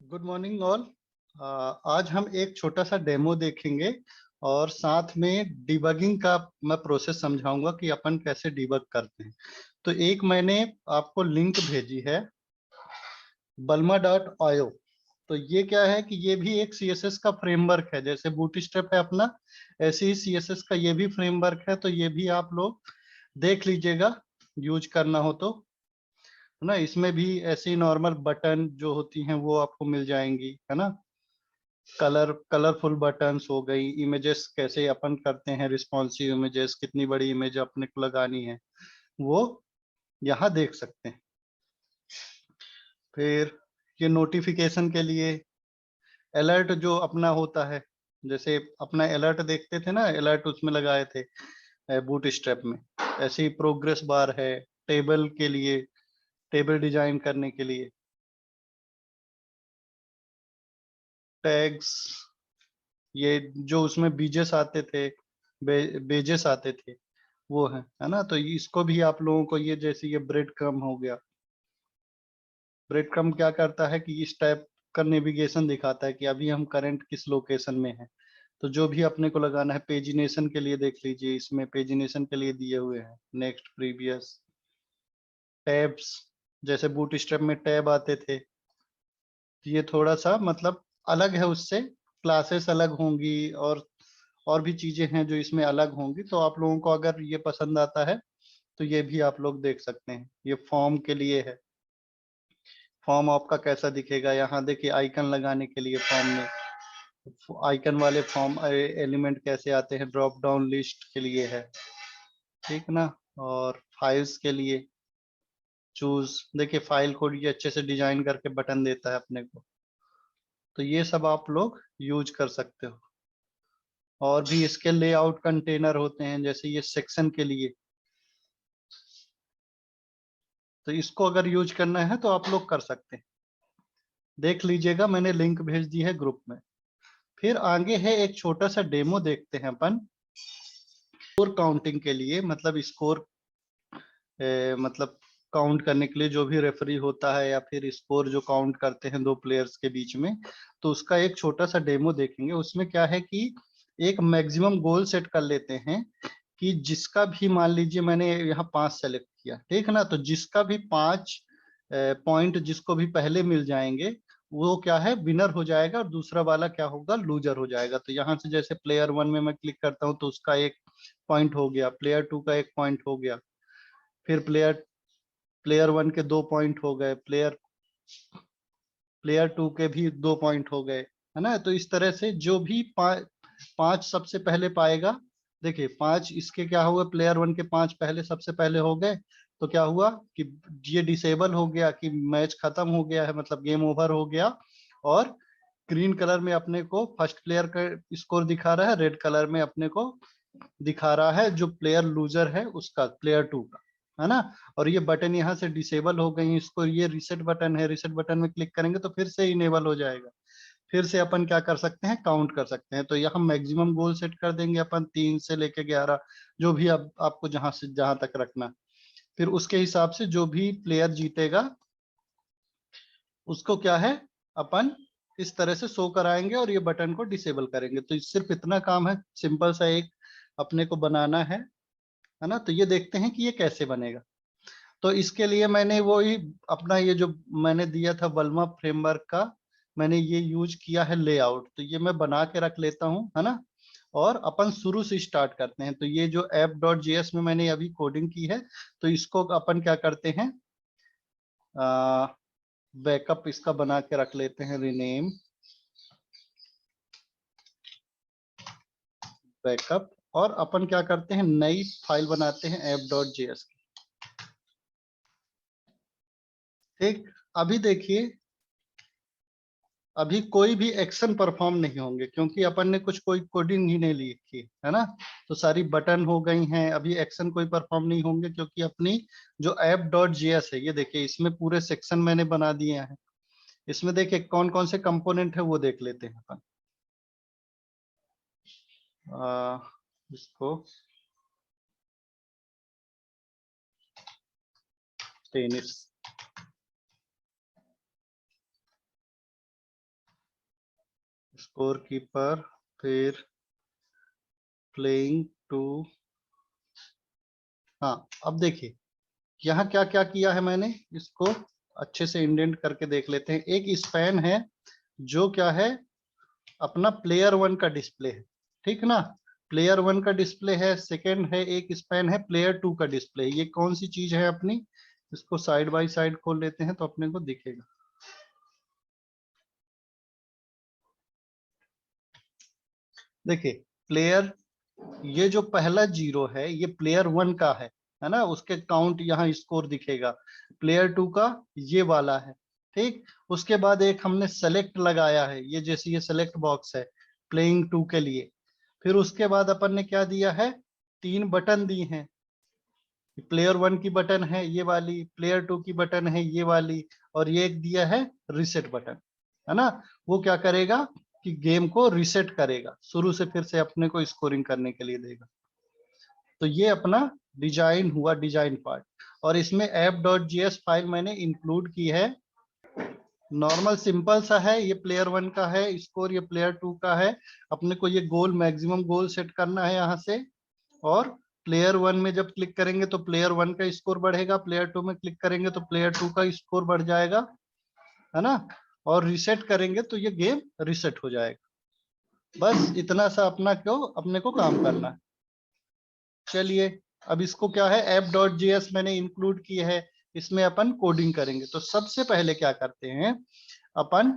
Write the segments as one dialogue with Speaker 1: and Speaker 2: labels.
Speaker 1: Good morning all. आज हम एक छोटा सा डेमो देखेंगे और साथ में डिबगिंग का मैं प्रोसेस समझाऊंगा कि अपन कैसे डिबग करते हैं। तो एक मैंने आपको लिंक भेजी है bulma.io। तो ये क्या है कि ये भी एक सीएसएस का फ्रेमवर्क है, जैसे बूटस्ट्रैप है अपना, ऐसे ही सीएसएस का ये भी फ्रेमवर्क है। तो ये भी आप लोग देख लीजिएगा, यूज करना हो तो, है ना। इसमें भी ऐसे ही नॉर्मल बटन जो होती हैं वो आपको मिल जाएंगी, है ना। कलरफुल बटन्स हो गई, इमेजेस कैसे अपन करते हैं, रिस्पॉन्सिव इमेजेस, कितनी बड़ी इमेज अपने को लगानी है वो यहाँ देख सकते हैं। फिर ये नोटिफिकेशन के लिए अलर्ट जो अपना होता है, जैसे अपना अलर्ट देखते थे ना, अलर्ट उसमें लगाए थे बूट स्ट्रैप में। ऐसे ही प्रोग्रेस बार है टेबल के लिए, टेबल डिजाइन करने के लिए। टैग्स, ये जो उसमें बीजेस आते थे, बेजेस आते थे, वो है ना। तो इसको भी आप लोगों को, ये जैसे ये ब्रेड क्रम हो गया, ब्रेड क्रम क्या करता है कि इस टाइप का नेविगेशन दिखाता है कि अभी हम करंट किस लोकेशन में है। तो जो भी अपने को लगाना है, पेजिनेशन के लिए देख लीजिए, इसमें पेजिनेशन के लिए दिए हुए हैं नेक्स्ट, प्रीवियस। टैब्स, जैसे बूट स्ट्रैप में टैब आते थे, तो ये थोड़ा सा मतलब अलग है उससे, क्लासेस अलग होंगी और भी चीजें हैं जो इसमें अलग होंगी। तो आप लोगों को अगर ये पसंद आता है तो ये भी आप लोग देख सकते हैं। ये फॉर्म के लिए है, फॉर्म आपका कैसा दिखेगा, यहाँ देखिए आइकन लगाने के लिए फॉर्म में आइकन वाले फॉर्म एलिमेंट कैसे आते हैं, ड्रॉप डाउन लिस्ट के लिए है, ठीक ना। और फाइल्स के लिए चूज, देखिए फाइल को ये अच्छे से डिजाइन करके बटन देता है अपने को। तो ये सब आप लोग यूज कर सकते हो। और भी इसके लेआउट कंटेनर होते हैं, जैसे ये सेक्शन के लिए। तो इसको अगर यूज करना है तो आप लोग कर सकते हैं, देख लीजिएगा, मैंने लिंक भेज दी है ग्रुप में। फिर आगे है एक छोटा सा डेमो देखते हैं अपन, स्कोर काउंटिंग के लिए, मतलब स्कोर मतलब काउंट करने के लिए जो भी रेफरी होता है या फिर स्कोर जो काउंट करते हैं दो प्लेयर्स के बीच में। तो उसका एक छोटा सा डेमो देखेंगे। उसमें क्या है कि एक मैक्सिमम गोल सेट कर लेते हैं कि जिसका भी, मान लीजिए मैंने यहाँ 5 सेलेक्ट किया, ठीक है ना। तो जिसका भी 5 पॉइंट जिसको भी पहले मिल जाएंगे वो क्या है, विनर हो जाएगा, और दूसरा वाला क्या होगा, लूजर हो जाएगा। तो यहाँ से जैसे प्लेयर 1 में मैं क्लिक करता हूँ तो उसका 1 पॉइंट हो गया, प्लेयर 2 का 1 पॉइंट हो गया, फिर प्लेयर प्लेयर 1 के 2 पॉइंट हो गए, प्लेयर प्लेयर 2 के भी 2 पॉइंट हो गए, है ना। तो इस तरह से जो भी 5 सबसे पहले पाएगा, देखिए 5 इसके क्या हुआ, प्लेयर 1 के 5 पहले सबसे पहले हो गए। तो क्या हुआ कि ये डिसेबल हो गया, कि मैच खत्म हो गया है, मतलब गेम ओवर हो गया। और ग्रीन कलर में अपने को फर्स्ट प्लेयर का स्कोर दिखा रहा है, रेड कलर में अपने को दिखा रहा है जो प्लेयर लूजर है उसका, प्लेयर 2 का, है ना। और ये बटन यहाँ से डिसेबल हो गई, इसको, ये रिसेट बटन है, रिसेट बटन में क्लिक करेंगे तो फिर से इनेबल हो जाएगा। फिर से अपन क्या कर सकते हैं, काउंट कर सकते हैं। तो यहाँ मैक्सिमम गोल सेट कर देंगे अपन 3 से लेके 11, जो भी आपको जहां से जहां तक रखना। फिर उसके हिसाब से जो भी प्लेयर जीतेगा उसको क्या है, अपन इस तरह से शो कराएंगे और ये बटन को डिसेबल करेंगे। तो सिर्फ इतना काम है, सिंपल सा एक अपने को बनाना है ना। तो ये देखते हैं कि ये कैसे बनेगा। तो इसके लिए मैंने वो ही अपना ये जो मैंने दिया था बल्मा फ्रेमवर्क का, मैंने ये यूज किया है लेआउट। तो ये मैं बना के रख लेता हूँ, है ना। और अपन शुरू से स्टार्ट करते हैं। तो ये जो app.js में मैंने अभी कोडिंग की है, तो इसको अपन क्या करते हैं, बैकअप इसका बना के रख लेते हैं, रीनेम बैकअप। और अपन क्या करते हैं, नई फाइल बनाते हैं app.js की, ठीक। अभी देखिए, अभी कोई भी एक्शन परफॉर्म नहीं होंगे क्योंकि अपन ने कुछ कोई कोडिंग ही नहीं लिखी, है ना। तो सारी बटन हो गई हैं, अभी एक्शन कोई परफॉर्म नहीं होंगे क्योंकि अपनी जो app.js है, ये देखिए इसमें पूरे सेक्शन मैंने बना दिए हैं। इसमें देखिए कौन कौन से कंपोनेंट है वो देख लेते हैं अपन। इसको टेनिस। स्कोर कीपर, फिर प्लेइंग टू। हाँ, अब देखिए यहाँ क्या क्या किया है मैंने, इसको अच्छे से इंडेंट करके देख लेते हैं। एक स्पैन है जो क्या है, अपना प्लेयर वन का डिस्प्ले है, ठीक ना। प्लेयर वन का डिस्प्ले है। सेकंड है एक स्पैन है प्लेयर टू का डिस्प्ले है। ये कौन सी चीज है अपनी, इसको साइड बाय साइड खोल लेते हैं तो अपने को दिखेगा। देखिए प्लेयर, ये जो पहला जीरो है ये प्लेयर वन का है ना, उसके काउंट यहाँ स्कोर दिखेगा। प्लेयर टू का ये वाला है, ठीक। उसके बाद एक हमने सेलेक्ट लगाया है, ये जैसे ये सेलेक्ट बॉक्स है प्लेइंग टू के लिए। फिर उसके बाद अपन ने क्या दिया है, तीन बटन दी हैं। प्लेयर वन की बटन है ये वाली, प्लेयर टू की बटन है ये वाली, और ये एक दिया है रिसेट बटन, है ना। वो क्या करेगा कि गेम को रिसेट करेगा, शुरू से फिर से अपने को स्कोरिंग करने के लिए देगा। तो ये अपना डिजाइन हुआ, डिजाइन पार्ट। और इसमें app.js फाइल मैंने इंक्लूड की है। नॉर्मल सिंपल सा है, ये प्लेयर वन का है स्कोर, ये प्लेयर टू का है। अपने को ये गोल, मैक्सिमम गोल सेट करना है यहाँ से। और प्लेयर वन में जब क्लिक करेंगे तो प्लेयर वन का स्कोर बढ़ेगा, प्लेयर टू में क्लिक करेंगे तो प्लेयर टू का स्कोर बढ़ जाएगा, है ना। और रिसेट करेंगे तो ये गेम रिसेट हो जाएगा। बस इतना सा अपना क्यों अपने को काम करना है। चलिए अब इसको क्या है, app.js मैंने इंक्लूड की है, इसमें अपन कोडिंग करेंगे। तो सबसे पहले क्या करते हैं, अपन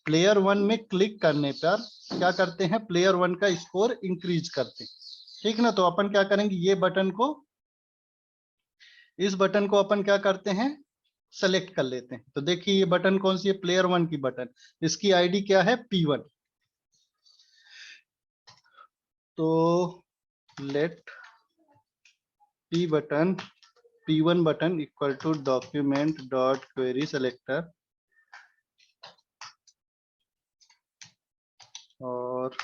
Speaker 1: प्लेयर वन में क्लिक करने पर क्या करते हैं, प्लेयर वन का स्कोर इंक्रीज करते हैं, ठीक ना। तो अपन क्या करेंगे, ये बटन को, इस बटन को अपन क्या करते हैं, सेलेक्ट कर लेते हैं। तो देखिए ये बटन कौन सी है, प्लेयर वन की बटन, इसकी आईडी क्या है, P1। तो let P button, P1 button equal to document dot query selector, और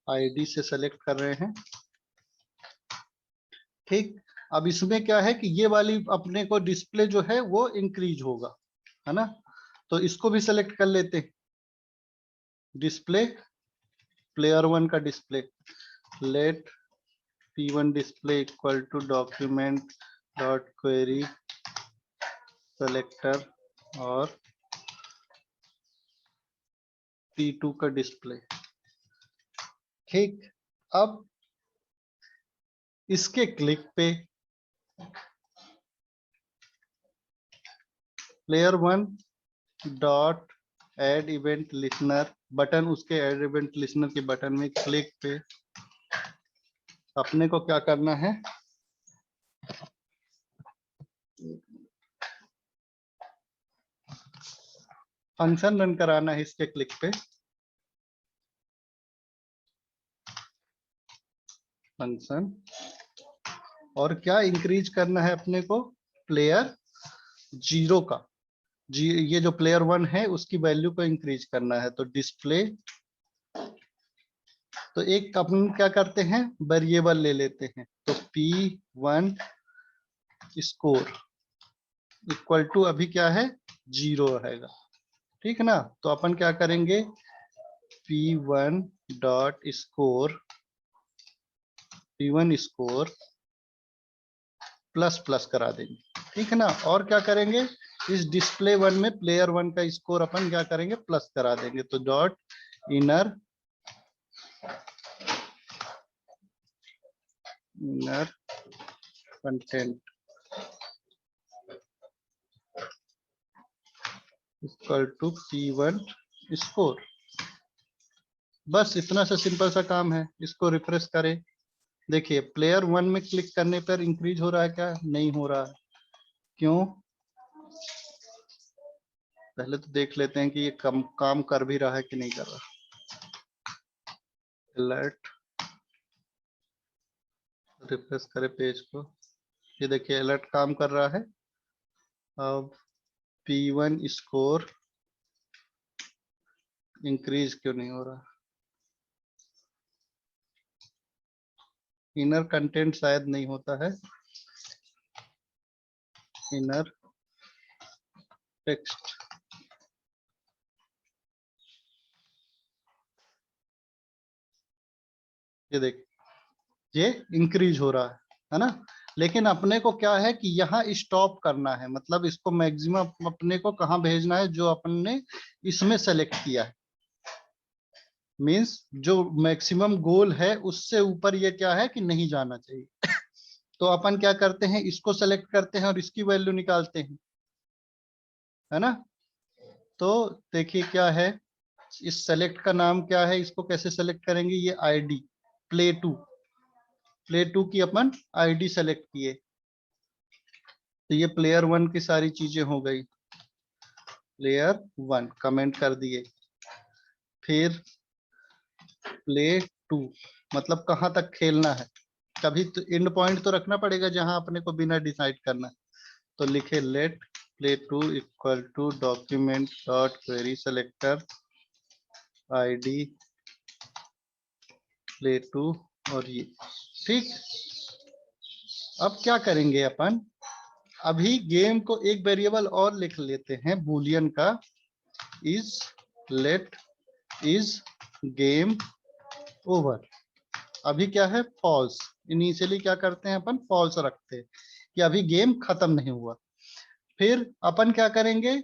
Speaker 1: आईडी से सेलेक्ट कर रहे हैं, ठीक। अब इसमें क्या है कि ये वाली अपने को डिस्प्ले जो है वो इंक्रीज होगा, है ना। तो इसको भी सेलेक्ट कर लेते हैं, डिस्प्ले, प्लेयर वन का display, let P1 display equal to document dot query selector, और P2 का डिस्प्ले, ठीक। अब इसके क्लिक पे player one dot add event listener button, उसके एड इवेंट लिसनर के बटन में क्लिक पे अपने को क्या करना है, फंक्शन रन कराना है इसके क्लिक पे। फंक्शन, और क्या इंक्रीज करना है अपने को, प्लेयर जीरो का ये जो प्लेयर वन है उसकी वैल्यू को इंक्रीज करना है। तो डिस्प्ले, तो एक अपन क्या करते हैं, वेरिएबल ले लेते हैं। तो P1 स्कोर इक्वल टू अभी क्या है, जीरो रहेगा, ठीक ना। तो अपन क्या करेंगे, P1 dot score, P1 score plus plus करा देंगे, ठीक है ना। और क्या करेंगे, इस डिस्प्ले वन में प्लेयर वन का स्कोर अपन क्या करेंगे, प्लस करा देंगे। तो dot inner, inner content equal to P1 score. बस इतना सा सिंपल सा काम है। इसको रिफ्रेश करें, देखिए प्लेयर वन में क्लिक करने पर इंक्रीज हो रहा है क्या, नहीं हो रहा है, क्यों। पहले तो देख लेते हैं कि ये काम कर भी रहा है कि नहीं कर रहा। अलर्ट, रिफ्रेश करें पेज को, ये देखिए अलर्ट काम कर रहा है। अब P1 स्कोर इंक्रीज क्यों नहीं हो रहा, इनर कंटेंट शायद नहीं होता है, इनर टेक्स्ट। ये देख, ये इंक्रीज हो रहा है ना। लेकिन अपने को क्या है कि यहाँ स्टॉप करना है, मतलब इसको मैक्सिमम अपने को कहाँ भेजना है, जो अपन ने इसमें सेलेक्ट किया है। मींस जो मैक्सिमम गोल है उससे ऊपर ये क्या है कि नहीं जाना चाहिए। तो अपन क्या करते हैं, इसको सेलेक्ट करते हैं और इसकी वैल्यू निकालते हैं, है ना। तो देखिए क्या है, इस सेलेक्ट का नाम क्या है, इसको कैसे सेलेक्ट करेंगे, ये आईडी प्ले टू की अपन आईडी सेलेक्ट किए, तो ये प्लेयर 1 की सारी चीजें हो गई, प्लेयर 1 कमेंट कर दिए। फिर प्ले 2 मतलब कहाँ तक खेलना है, कभी तो एंड पॉइंट तो रखना पड़ेगा जहां अपने को बिना डिसाइड करना है। तो लिखे let play 2 equal to document dot query selector ID play 2 और ये ठीक। अब क्या करेंगे अपन, अभी गेम को एक वेरिएबल और लिख लेते हैं बूलियन का, is let is game over. अभी क्या है, फॉल्स। इनिशियली क्या करते हैं अपन, फॉल्स रखते हैं कि अभी गेम खत्म नहीं हुआ। फिर अपन क्या करेंगे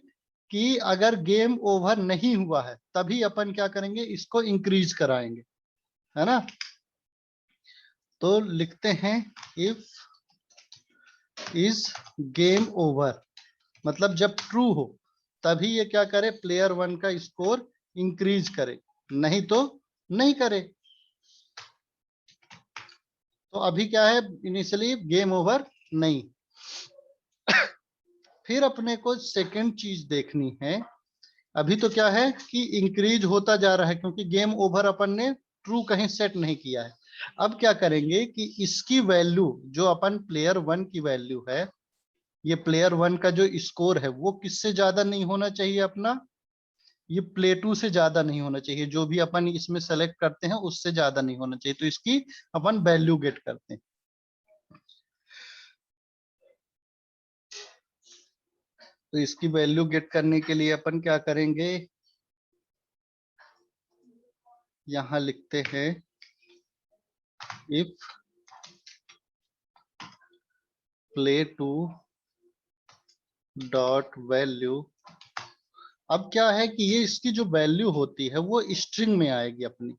Speaker 1: कि अगर गेम ओवर नहीं हुआ है तभी अपन क्या करेंगे, इसको इंक्रीज कराएंगे, है ना। तो लिखते हैं इफ इज गेम ओवर, मतलब जब ट्रू हो तभी ये क्या करे, प्लेयर 1 का स्कोर इंक्रीज करे, नहीं तो नहीं करे। तो अभी क्या है, इनिशियली गेम ओवर नहीं। फिर अपने को सेकंड चीज देखनी है, अभी तो क्या है कि इंक्रीज होता जा रहा है क्योंकि गेम ओवर अपन ने ट्रू कहीं सेट नहीं किया है। अब क्या करेंगे कि इसकी वैल्यू, जो अपन प्लेयर 1 की वैल्यू है, ये प्लेयर 1 का जो स्कोर है वो किससे ज्यादा नहीं होना चाहिए अपना, ये प्ले 2 से ज्यादा नहीं होना चाहिए, जो भी अपन इसमें सेलेक्ट करते हैं उससे ज्यादा नहीं होना चाहिए। तो इसकी अपन वैल्यू गेट करते हैं। तो इसकी वैल्यू गेट करने के लिए अपन क्या करेंगे, यहां लिखते हैं इफ प्ले 2 डॉट वैल्यू। अब क्या है कि ये इसकी जो वैल्यू होती है वो स्ट्रिंग में आएगी अपनी।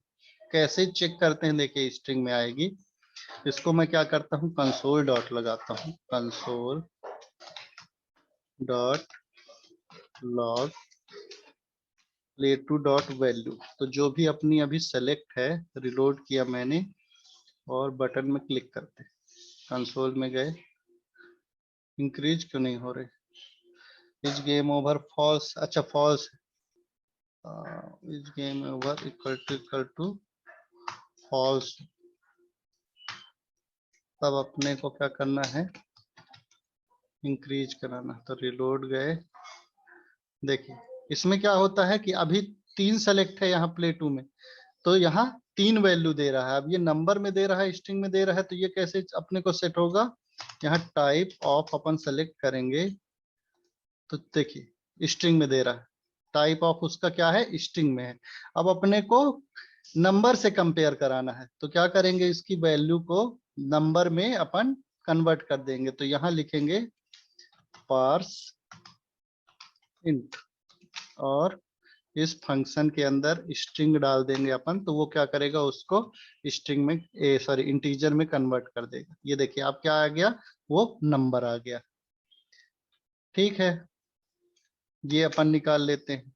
Speaker 1: कैसे चेक करते हैं, देखिए स्ट्रिंग में आएगी। इसको मैं क्या करता हूँ, कंसोल डॉट लगाता हूँ, console dot log play 2 dot value. तो जो भी अपनी अभी सेलेक्ट है, रिलोड किया मैंने और बटन में क्लिक करते, कंसोल में गए, इंक्रीज क्यों नहीं हो रहे, इस गेम ओवर फॉल्स, अच्छा false, is game over equal to false. तब अपने को क्या करना है, इंक्रीज कराना। तो रिलोड गए, देखिए इसमें क्या होता है कि अभी 3 सेलेक्ट है यहाँ प्ले 2 में, तो यहाँ 3 वैल्यू दे रहा है। अब ये नंबर में दे रहा है, स्ट्रिंग में दे रहा है, तो ये कैसे अपने को सेट होगा, यहाँ टाइप ऑफ अपन सेलेक्ट करेंगे तो देखिए स्ट्रिंग में दे रहा है, टाइप ऑफ उसका क्या है, स्ट्रिंग में है। अब अपने को नंबर से कंपेयर कराना है, तो क्या करेंगे, इसकी वैल्यू को नंबर में अपन कन्वर्ट कर देंगे। तो यहाँ लिखेंगे पार्स इंट, और इस फंक्शन के अंदर स्ट्रिंग डाल देंगे अपन, तो वो क्या करेगा, उसको स्ट्रिंग में सॉरी इंटीजर में कन्वर्ट कर देगा। ये देखिए अब क्या आ गया, वो नंबर आ गया। ठीक है, ये अपन निकाल लेते हैं।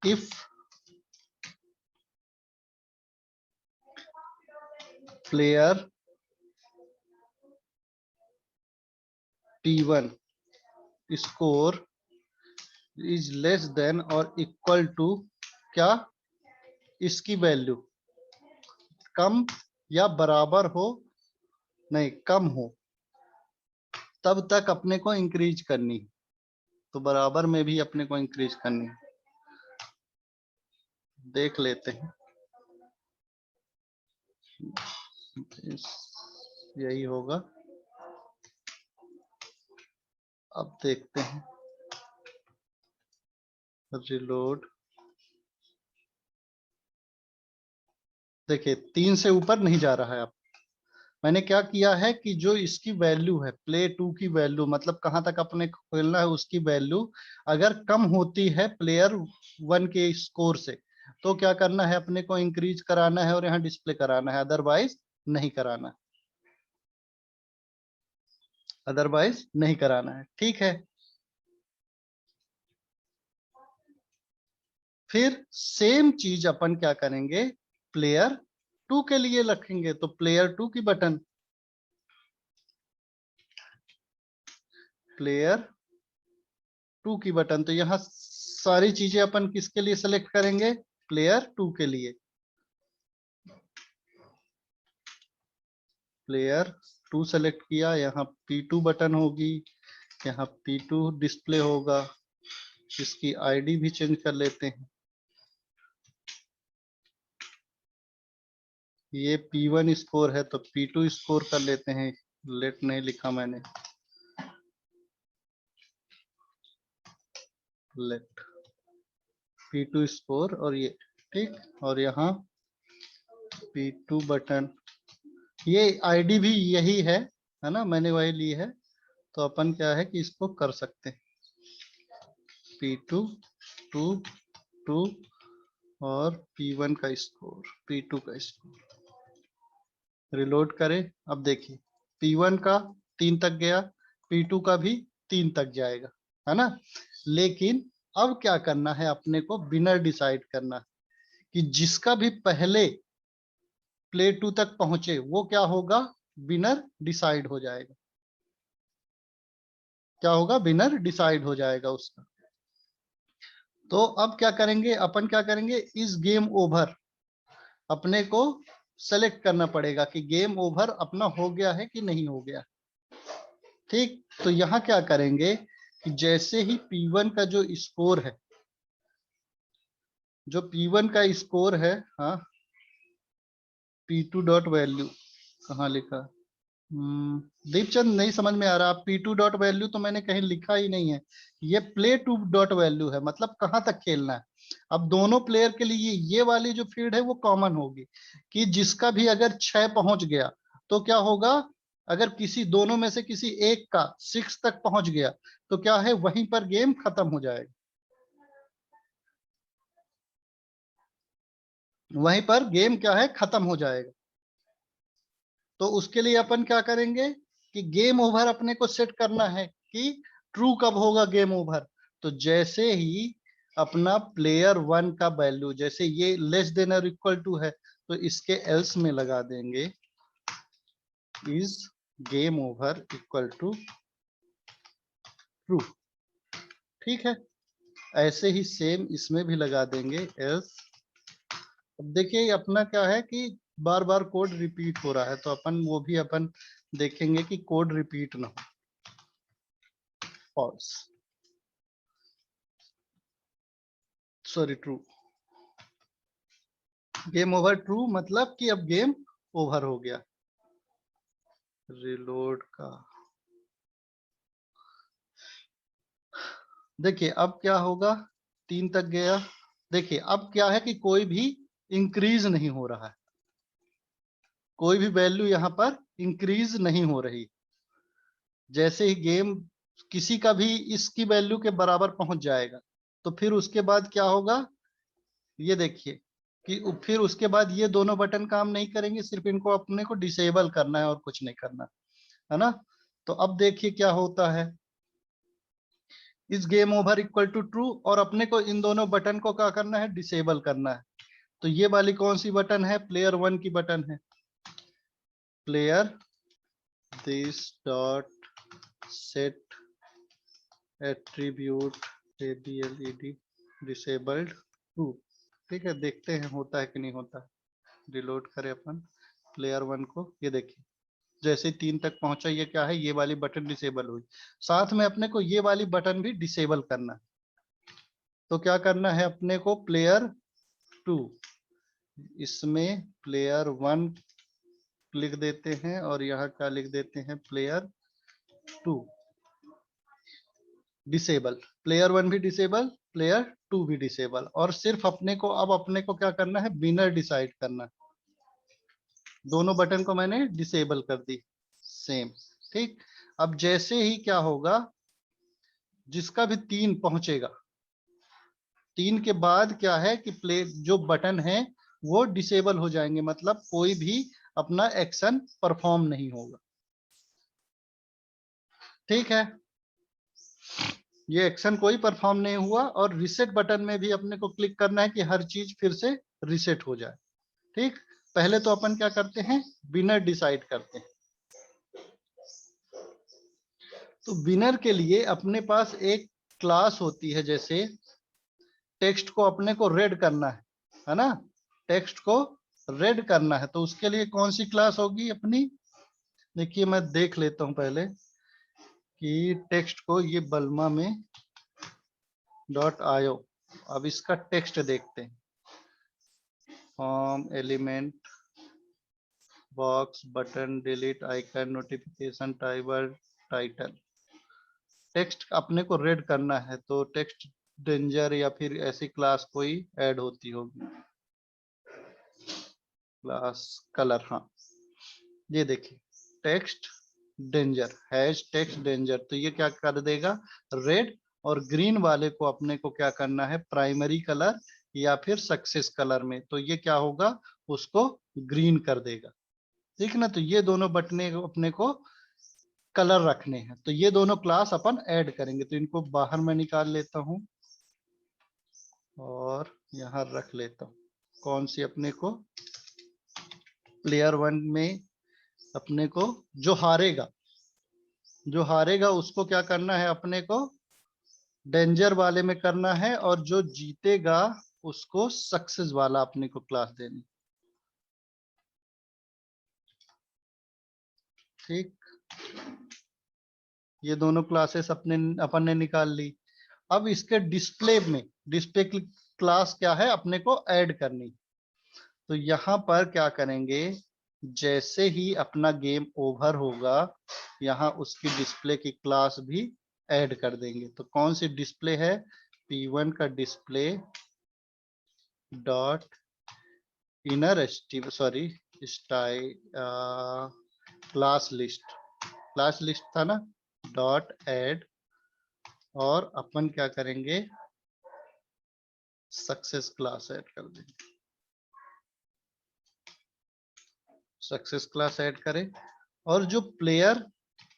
Speaker 1: If player T1 score is less than और इक्वल टू क्या, इसकी वैल्यू कम या बराबर हो, नहीं कम हो, तब तक अपने को इंक्रीज करनी। तो बराबर में भी अपने को इंक्रीज करनी, देख लेते हैं। यही होगा। अब देखते हैं, रिलोड। देखिए 3 से ऊपर नहीं जा रहा है। अब मैंने क्या किया है कि जो इसकी वैल्यू है, प्ले 2 की वैल्यू, मतलब कहां तक अपने को खेलना है उसकी वैल्यू अगर कम होती है प्लेयर 1 के स्कोर से, तो क्या करना है, अपने को इंक्रीज कराना है और यहाँ डिस्प्ले कराना है, अदरवाइज नहीं कराना, अदरवाइज नहीं कराना है। ठीक है। फिर सेम चीज अपन क्या करेंगे, प्लेयर 2 के लिए रखेंगे। तो प्लेयर 2 की बटन, प्लेयर 2 की बटन, तो यहाँ सारी चीजें अपन किसके लिए सेलेक्ट करेंगे, प्लेयर 2 के लिए। प्लेयर 2 सेलेक्ट किया, यहाँ P2 बटन होगी, यहाँ P2 डिस्प्ले होगा। इसकी आईडी भी चेंज कर लेते हैं, ये P1 स्कोर है तो P2 स्कोर कर लेते हैं। लेट नहीं लिखा मैंने, लेट P2 स्कोर, और ये ठीक। और यहाँ P2 बटन, ये आईडी भी यही है ना, मैंने वही ली है। तो अपन क्या है कि इसको कर सकते हैं, P2 2 2 और P1 का स्कोर, P2 का स्कोर। रिलोड करें। अब देखिए P1 का 3 तक गया, P2 का भी 3 तक जाएगा, है ना। लेकिन अब क्या करना है, अपने को विनर डिसाइड करना है कि जिसका भी पहले प्ले 2 तक पहुंचे वो क्या होगा, विनर डिसाइड हो जाएगा। क्या होगा, विनर डिसाइड हो जाएगा उसका। तो अब क्या करेंगे अपन, क्या करेंगे, इस गेम ओवर अपने को सेलेक्ट करना पड़ेगा कि गेम ओवर अपना हो गया है कि नहीं हो गया। ठीक, तो यहाँ क्या करेंगे कि जैसे ही P1 का जो स्कोर है, जो P1 का स्कोर है, हाँ, P2 डॉट वैल्यू कहाँ लिखा, दीपचंद नहीं समझ में आ रहा। P2 डॉट वैल्यू तो मैंने कहीं लिखा ही नहीं है, ये प्ले 2 डॉट वैल्यू है, मतलब कहां तक खेलना है। अब दोनों प्लेयर के लिए ये वाली जो फील्ड है वो कॉमन होगी कि जिसका भी अगर 6 पहुंच गया तो क्या होगा, अगर किसी दोनों में से किसी एक का 6 तक पहुंच गया तो क्या है, वहीं पर गेम खत्म हो जाएगा, वहीं पर गेम क्या है, खत्म हो जाएगा। तो उसके लिए अपन क्या करेंगे कि गेम ओवर अपने को सेट करना है कि ट्रू कब होगा गेम ओवर। तो जैसे ही अपना प्लेयर 1 का वैल्यू, जैसे ये लेस देन और इक्वल टू है, तो इसके एल्स में लगा देंगे is game over equal to true. ठीक है, ऐसे ही सेम इसमें भी लगा देंगे एल्स। अब देखिए अपना क्या है कि बार बार कोड रिपीट हो रहा है, तो अपन वो भी अपन देखेंगे कि कोड रिपीट ना हो। False, sorry true. Game over true मतलब कि अब गेम ओवर हो गया। रिलोड का देखिए अब क्या होगा, 3 तक गया। देखिए अब क्या है कि कोई भी इंक्रीज नहीं हो रहा है, कोई भी वैल्यू यहाँ पर इंक्रीज नहीं हो रही। जैसे ही गेम किसी का भी इसकी वैल्यू के बराबर पहुंच जाएगा तो फिर उसके बाद क्या होगा, ये देखिए कि फिर उसके बाद ये दोनों बटन काम नहीं करेंगे, सिर्फ इनको अपने को डिसेबल करना है और कुछ नहीं करना, है ना। तो अब देखिए क्या होता है, is game over equal to true, और अपने को इन दोनों बटन को क्या करना है, डिसेबल करना है। तो ये वाली कौन सी बटन है, प्लेयर 1 की बटन है। Player this dot set attribute ABLED disabled true. ठीक है, देखते हैं होता है कि नहीं होता। रिलोड करें अपन प्लेयर 1 को, ये देखिए जैसे 3 तक पहुंचा, ये क्या है, ये वाली बटन डिसेबल हुई। साथ में अपने को ये वाली बटन भी डिसेबल करना है। तो क्या करना है अपने को, प्लेयर 2, इसमें प्लेयर 1 लिख देते हैं और यहाँ क्या लिख देते हैं, प्लेयर 2 डिसेबल, प्लेयर 1 भी डिसेबल, प्लेयर 2 भी डिसेबल। और सिर्फ अपने को अब अपने को क्या करना है, विनर डिसाइड करना है। दोनों बटन को मैंने डिसेबल कर दी सेम, ठीक। अब जैसे ही क्या होगा, जिसका भी 3 पहुंचेगा, 3 के बाद क्या है कि प्ले जो बटन है वो डिसेबल हो जाएंगे, मतलब कोई भी अपना एक्शन परफॉर्म नहीं होगा, ठीक है। ये एक्शन कोई परफॉर्म नहीं हुआ। और रिसेट बटन में भी अपने को क्लिक करना है कि हर चीज फिर से रिसेट हो जाए, ठीक। पहले तो अपन क्या करते हैं, विनर डिसाइड करते हैं। तो विनर के लिए अपने पास एक क्लास होती है, जैसे टेक्स्ट को अपने को रेड करना है ना, टेक्स्ट को रेड करना है, तो उसके लिए कौन सी क्लास होगी अपनी, देखिए मैं देख लेता हूं पहले कि टेक्स्ट को, ये बल्मा में डॉट आयो, अब इसका टेक्स्ट देखते हैं, form, element, box, button, delete, icon, notification, timer, title. Text अपने को रेड करना है, तो टेक्स्ट डेंजर या फिर ऐसी क्लास कोई ऐड होती होगी, क्लास कलर, हाँ ये देखिए text danger, hash text danger, तो ये क्या कर देगा, रेड। और ग्रीन वाले को अपने को क्या करना है, प्राइमरी कलर या फिर सक्सेस कलर में, तो ये क्या होगा, उसको ग्रीन कर देगा, ठीक ना। तो ये दोनों बटने अपने को कलर रखने हैं, तो ये दोनों क्लास अपन ऐड करेंगे, तो इनको बाहर में निकाल लेता हूं और यहां रख लेता हूं। कौन सी अपने को, प्लेयर 1 में अपने को जो हारेगा, जो हारेगा उसको क्या करना है, अपने को डेंजर वाले में करना है, और जो जीतेगा उसको सक्सेस वाला अपने को क्लास देनी, ठीक। ये दोनों क्लासेस अपन ने निकाल ली। अब इसके डिस्प्ले में, डिस्प्ले की क्लास क्या है, अपने को ऐड करनी। तो यहाँ पर क्या करेंगे, जैसे ही अपना गेम ओवर होगा, यहाँ उसकी डिस्प्ले की क्लास भी ऐड कर देंगे। तो कौन सी डिस्प्ले है, P1 का display dot inner sorry style class list, class list था ना, डॉट ऐड, और अपन क्या करेंगे, सक्सेस क्लास ऐड कर देंगे, सक्सेस क्लास ऐड करें। और जो प्लेयर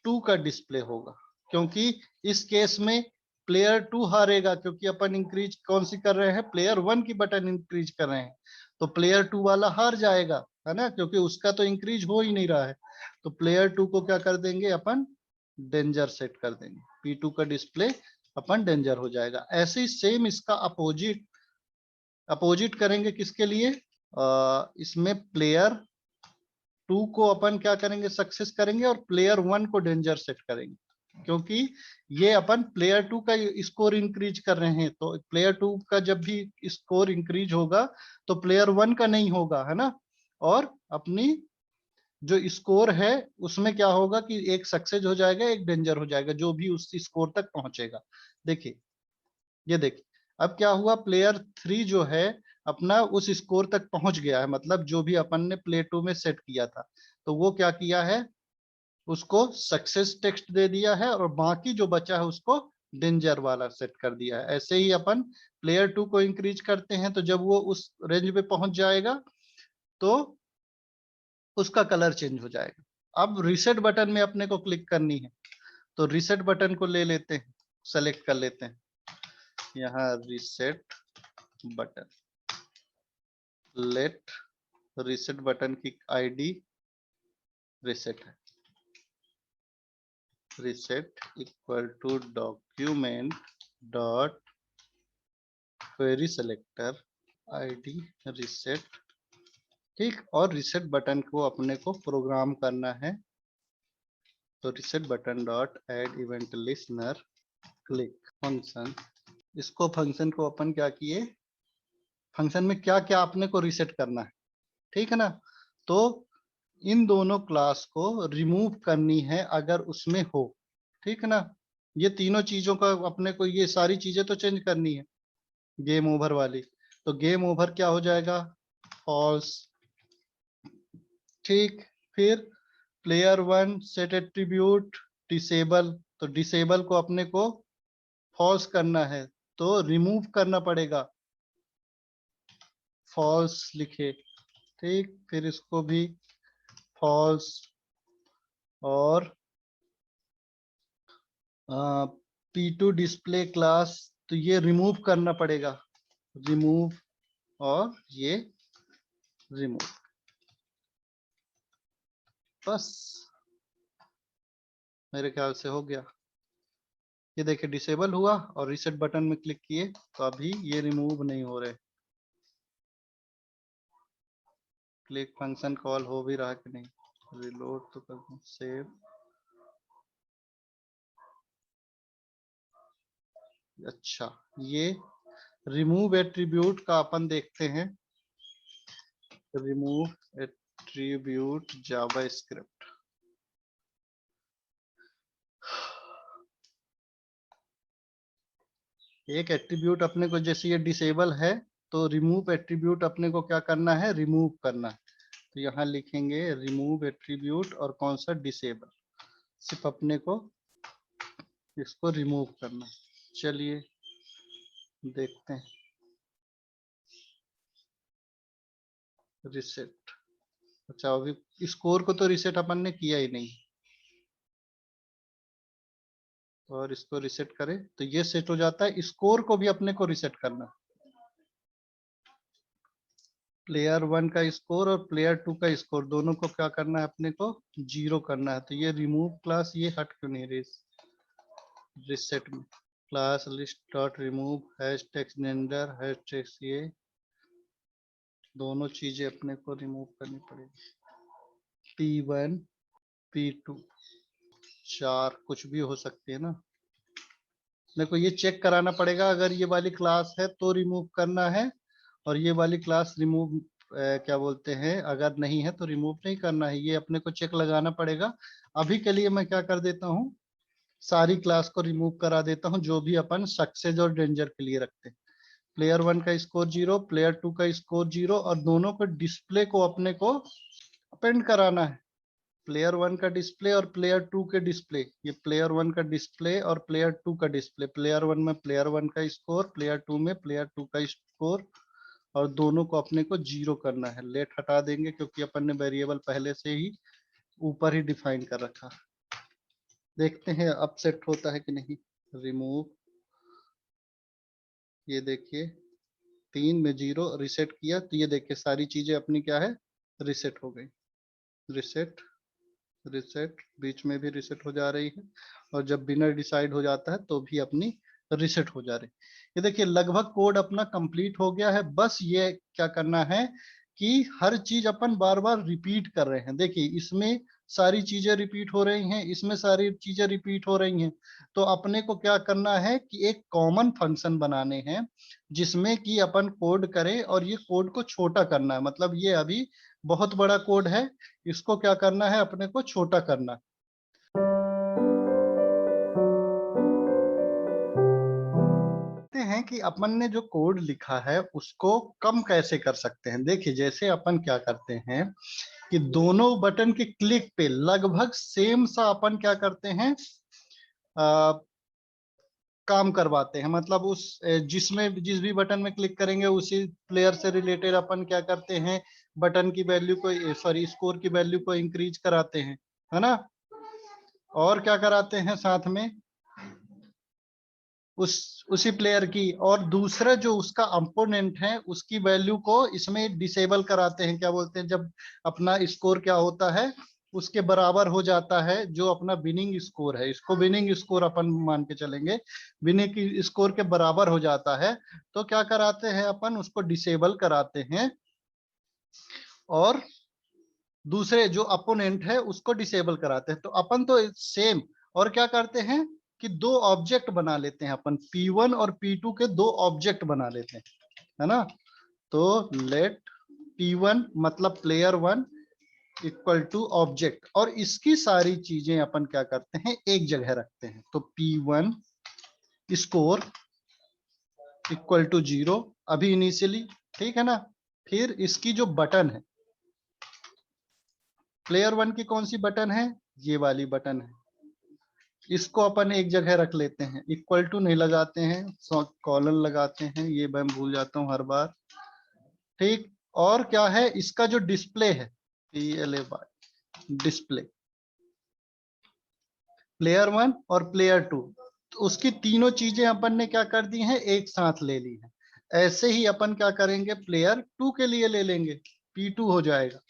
Speaker 1: 2 का डिस्प्ले होगा, क्योंकि इस केस में प्लेयर 2 हारेगा, क्योंकि अपन इंक्रीज कौन सी कर रहे हैं, प्लेयर 1 की बटन इंक्रीज कर रहे हैं, तो प्लेयर 2 वाला हार जाएगा, है ना, क्योंकि उसका तो इंक्रीज हो ही नहीं रहा है। तो प्लेयर 2 को क्या कर देंगे, अपन डेंजर सेट कर देंगे, P2 का डिस्प्ले अपन डेंजर हो जाएगा। ऐसे ही सेम इसका अपोजिट, अपोजिट करेंगे किसके लिए, इसमें प्लेयर 2 को अपन क्या करेंगे, सक्सेस करेंगे, और प्लेयर 1 को डेंजर सेट करेंगे, क्योंकि ये अपन प्लेयर 2 का स्कोर इंक्रीज कर रहे हैं। तो प्लेयर 2 का जब भी स्कोर इंक्रीज होगा तो प्लेयर 1 का नहीं होगा, है ना। और अपनी जो स्कोर है उसमें क्या होगा कि एक सक्सेस हो जाएगा, एक डेंजर हो जाएगा, जो भी उस स्कोर तक पहुंचेगा। देखिए, ये देखिए अब क्या हुआ, प्लेयर 3 जो है अपना उस स्कोर तक पहुंच गया है, मतलब जो भी अपन ने प्ले 2 में सेट किया था, तो वो क्या किया है, उसको सक्सेस टेक्स्ट दे दिया है, और बाकी जो बचा है उसको डेंजर वाला सेट कर दिया है। ऐसे ही अपन प्लेयर 2 को इंक्रीज करते हैं, तो जब वो उस रेंज पे पहुंच जाएगा तो उसका कलर चेंज हो जाएगा। अब रिसेट बटन में अपने को क्लिक करनी है, तो रिसेट बटन को ले लेते हैं, सेलेक्ट कर लेते हैं, यहाँ reset button, let reset button की आईडी रिसेट है, reset equal to document dot query selector ID reset, ठीक। और रिसेट बटन को अपने को प्रोग्राम करना है, तो reset button dot add event listener click function, इसको फंक्शन को अपन क्या किए, फंक्शन में क्या क्या अपने को रिसेट करना है, ठीक है ना। तो इन दोनों क्लास को रिमूव करनी है अगर उसमें हो, ठीक है ना। ये तीनों चीजों का अपने को, ये सारी चीजें तो चेंज करनी है गेम ओवर वाली। तो गेम ओवर क्या हो जाएगा, फॉल्स, ठीक। फिर player one set attribute disable, तो डिसेबल को अपने को फॉल्स करना है, तो रिमूव करना पड़ेगा, फॉल्स लिखे, ठीक। फिर इसको भी फॉल्स, और P2 डिस्प्ले क्लास, तो ये रिमूव करना पड़ेगा, रिमूव, और ये रिमूव, बस मेरे ख्याल से हो गया। ये देखिए डिसेबल हुआ और रीसेट बटन में क्लिक किए तो अभी ये रिमूव नहीं हो रहे। क्लिक फंक्शन कॉल हो भी रहा कि नहीं, रिलोड तो कर दूं, सेव, अच्छा। ये रिमूव एट्रीब्यूट का अपन देखते हैं, रिमूव एट्रीब्यूट जावास्क्रिप्ट। एक एट्रीब्यूट अपने को, जैसे ये डिसेबल है तो रिमूव एट्रीब्यूट अपने को क्या करना है, रिमूव करना है। तो यहाँ लिखेंगे रिमूव एट्रीब्यूट और कौन सा, डिसेबल, सिर्फ अपने को इसको रिमूव करना है। चलिए देखते हैं, रिसेट, अच्छा अभी स्कोर को तो रिसेट अपन ने किया ही नहीं, और इसको रिसेट करें तो ये सेट हो जाता है। स्कोर को भी अपने को रिसेट करना, प्लेयर वन का स्कोर और प्लेयर टू का स्कोर दोनों को क्या करना है, अपने को 0 करना है। तो ये रिमूव क्लास ये हट क्यों नहीं रही रिसेट में, class list dot remove hash text gender hash text, ये दोनों चीजें अपने को रिमूव करनी पड़ेगी। P1 P2 4 कुछ भी हो सकती है ना, मेरे को ये चेक कराना पड़ेगा, अगर ये वाली क्लास है तो रिमूव करना है, और ये वाली क्लास रिमूव क्या बोलते हैं, अगर नहीं है तो रिमूव नहीं करना है। ये अपने को चेक लगाना पड़ेगा। अभी के लिए मैं क्या कर देता हूँ, सारी क्लास को रिमूव करा देता हूँ जो भी अपन सक्सेस और डेंजर के लिए रखते हैं। प्लेयर वन का स्कोर 0, प्लेयर टू का स्कोर 0, और दोनों को डिस्प्ले को अपने को अपेंड कराना है, प्लेयर वन का डिस्प्ले और प्लेयर टू के डिस्प्ले। ये प्लेयर वन का डिस्प्ले और प्लेयर टू का डिस्प्ले, प्लेयर वन में प्लेयर वन का स्कोर, प्लेयर टू में प्लेयर टू का स्कोर, और दोनों को अपने को 0 करना है। लेट हटा देंगे क्योंकि अपन ने वेरिएबल पहले से ही ऊपर ही डिफाइन कर रखा। देखते हैं अब सेट होता है कि नहीं। रिमूव, ये देखिए 3 में 0 रिसेट किया तो ये देखिए सारी चीजें अपनी क्या है, रिसेट हो गई। रिसेट, रिसेट, बीच में भी रिसेट हो जा रही है, और जब बिनर डिसाइड हो जाता है तो भी अपनी रिसेट हो जा रही है। ये देखिए लगभग कोड अपना कंप्लीट हो गया है। बस ये क्या करना है कि हर चीज अपन बार बार रिपीट कर रहे हैं। देखिए इसमें सारी चीजें रिपीट हो रही हैं, इसमें सारी चीजें रिपीट हो रही हैं। तो अपने को क्या करना है कि एक कॉमन फंक्शन बनाने हैं जिसमें कि अपन कोड करें, और ये कोड को छोटा करना है। मतलब ये अभी बहुत बड़ा कोड है, इसको क्या करना है, अपने को छोटा करना। देखते हैं कि अपन ने जो कोड लिखा है उसको कम कैसे कर सकते हैं। देखिए जैसे अपन क्या करते हैं कि दोनों बटन के क्लिक पे लगभग सेम सा अपन क्या करते हैं, काम करवाते हैं। मतलब उस जिसमें जिस भी बटन में क्लिक करेंगे उसी प्लेयर से रिलेटेड अपन क्या करते हैं, बटन की वैल्यू को, सॉरी स्कोर की वैल्यू को इंक्रीज कराते हैं, है ना। और क्या कराते हैं साथ में, उसी प्लेयर की, और दूसरा जो उसका अपोनेंट है उसकी वैल्यू को इसमें डिसेबल कराते हैं। क्या बोलते हैं, जब अपना स्कोर क्या होता है, उसके बराबर हो जाता है जो अपना विनिंग स्कोर है, इसको विनिंग स्कोर अपन मान के चलेंगे, विनिंग स्कोर के बराबर हो जाता है तो क्या कराते हैं, अपन उसको डिसेबल कराते हैं, और दूसरे जो अपोनेंट है उसको डिसेबल कराते हैं। तो अपन तो सेम, और क्या करते हैं कि दो ऑब्जेक्ट बना लेते हैं अपन, P1 और P2 के दो ऑब्जेक्ट बना लेते हैं, है ना। तो लेट P1 मतलब player one equal to object, और इसकी सारी चीजें अपन क्या करते हैं, एक जगह रखते हैं। तो P1 स्कोर इक्वल टू 0 अभी इनिशियली, ठीक है ना। फिर इसकी जो बटन है प्लेयर 1 की, कौन सी बटन है, ये वाली बटन है, इसको अपन एक जगह रख लेते हैं। इक्वल टू नहीं लगाते हैं, कॉलन लगाते हैं, ये मैं भूल जाता हूं हर बार, ठीक। और क्या है, इसका जो डिस्प्ले है, PLA डिस्प्ले, प्लेयर 1 और प्लेयर 2, तो उसकी तीनों चीजें अपन ने क्या कर दी हैं, एक साथ ले ली है। ऐसे ही अपन क्या करेंगे, प्लेयर 2 के लिए ले लेंगे, P2 हो जाएगा,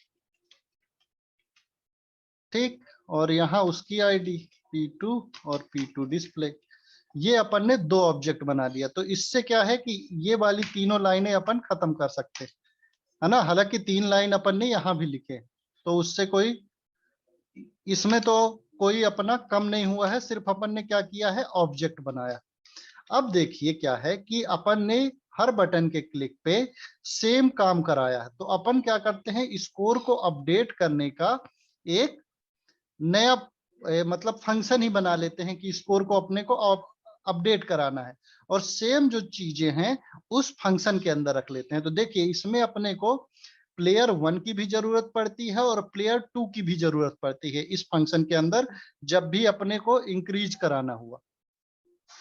Speaker 1: ठीक। और यहाँ उसकी आईडी P2 और P2 डिस्प्ले, ये अपन ने दो ऑब्जेक्ट बना लिया। तो इससे क्या है कि ये वाली तीनों लाइनें अपन खत्म कर सकते हैं, है ना। हालांकि 3 लाइन अपन ने यहाँ भी लिखे, तो उससे कोई, इसमें तो कोई अपना कम नहीं हुआ है, सिर्फ अपन ने क्या किया है, ऑब्जेक्ट बनाया। अब देखिए क्या है कि अपन ने हर बटन के क्लिक पे सेम काम कराया है, तो अपन क्या करते हैं, स्कोर को अपडेट करने का एक नया मतलब फंक्शन ही बना लेते हैं कि स्कोर को अपने को अपडेट कराना है, और सेम जो चीजें हैं उस फंक्शन के अंदर रख लेते हैं। तो देखिए इसमें अपने को प्लेयर 1 की भी जरूरत पड़ती है और प्लेयर 2 की भी जरूरत पड़ती है इस फंक्शन के अंदर, जब भी अपने को इंक्रीज कराना हुआ,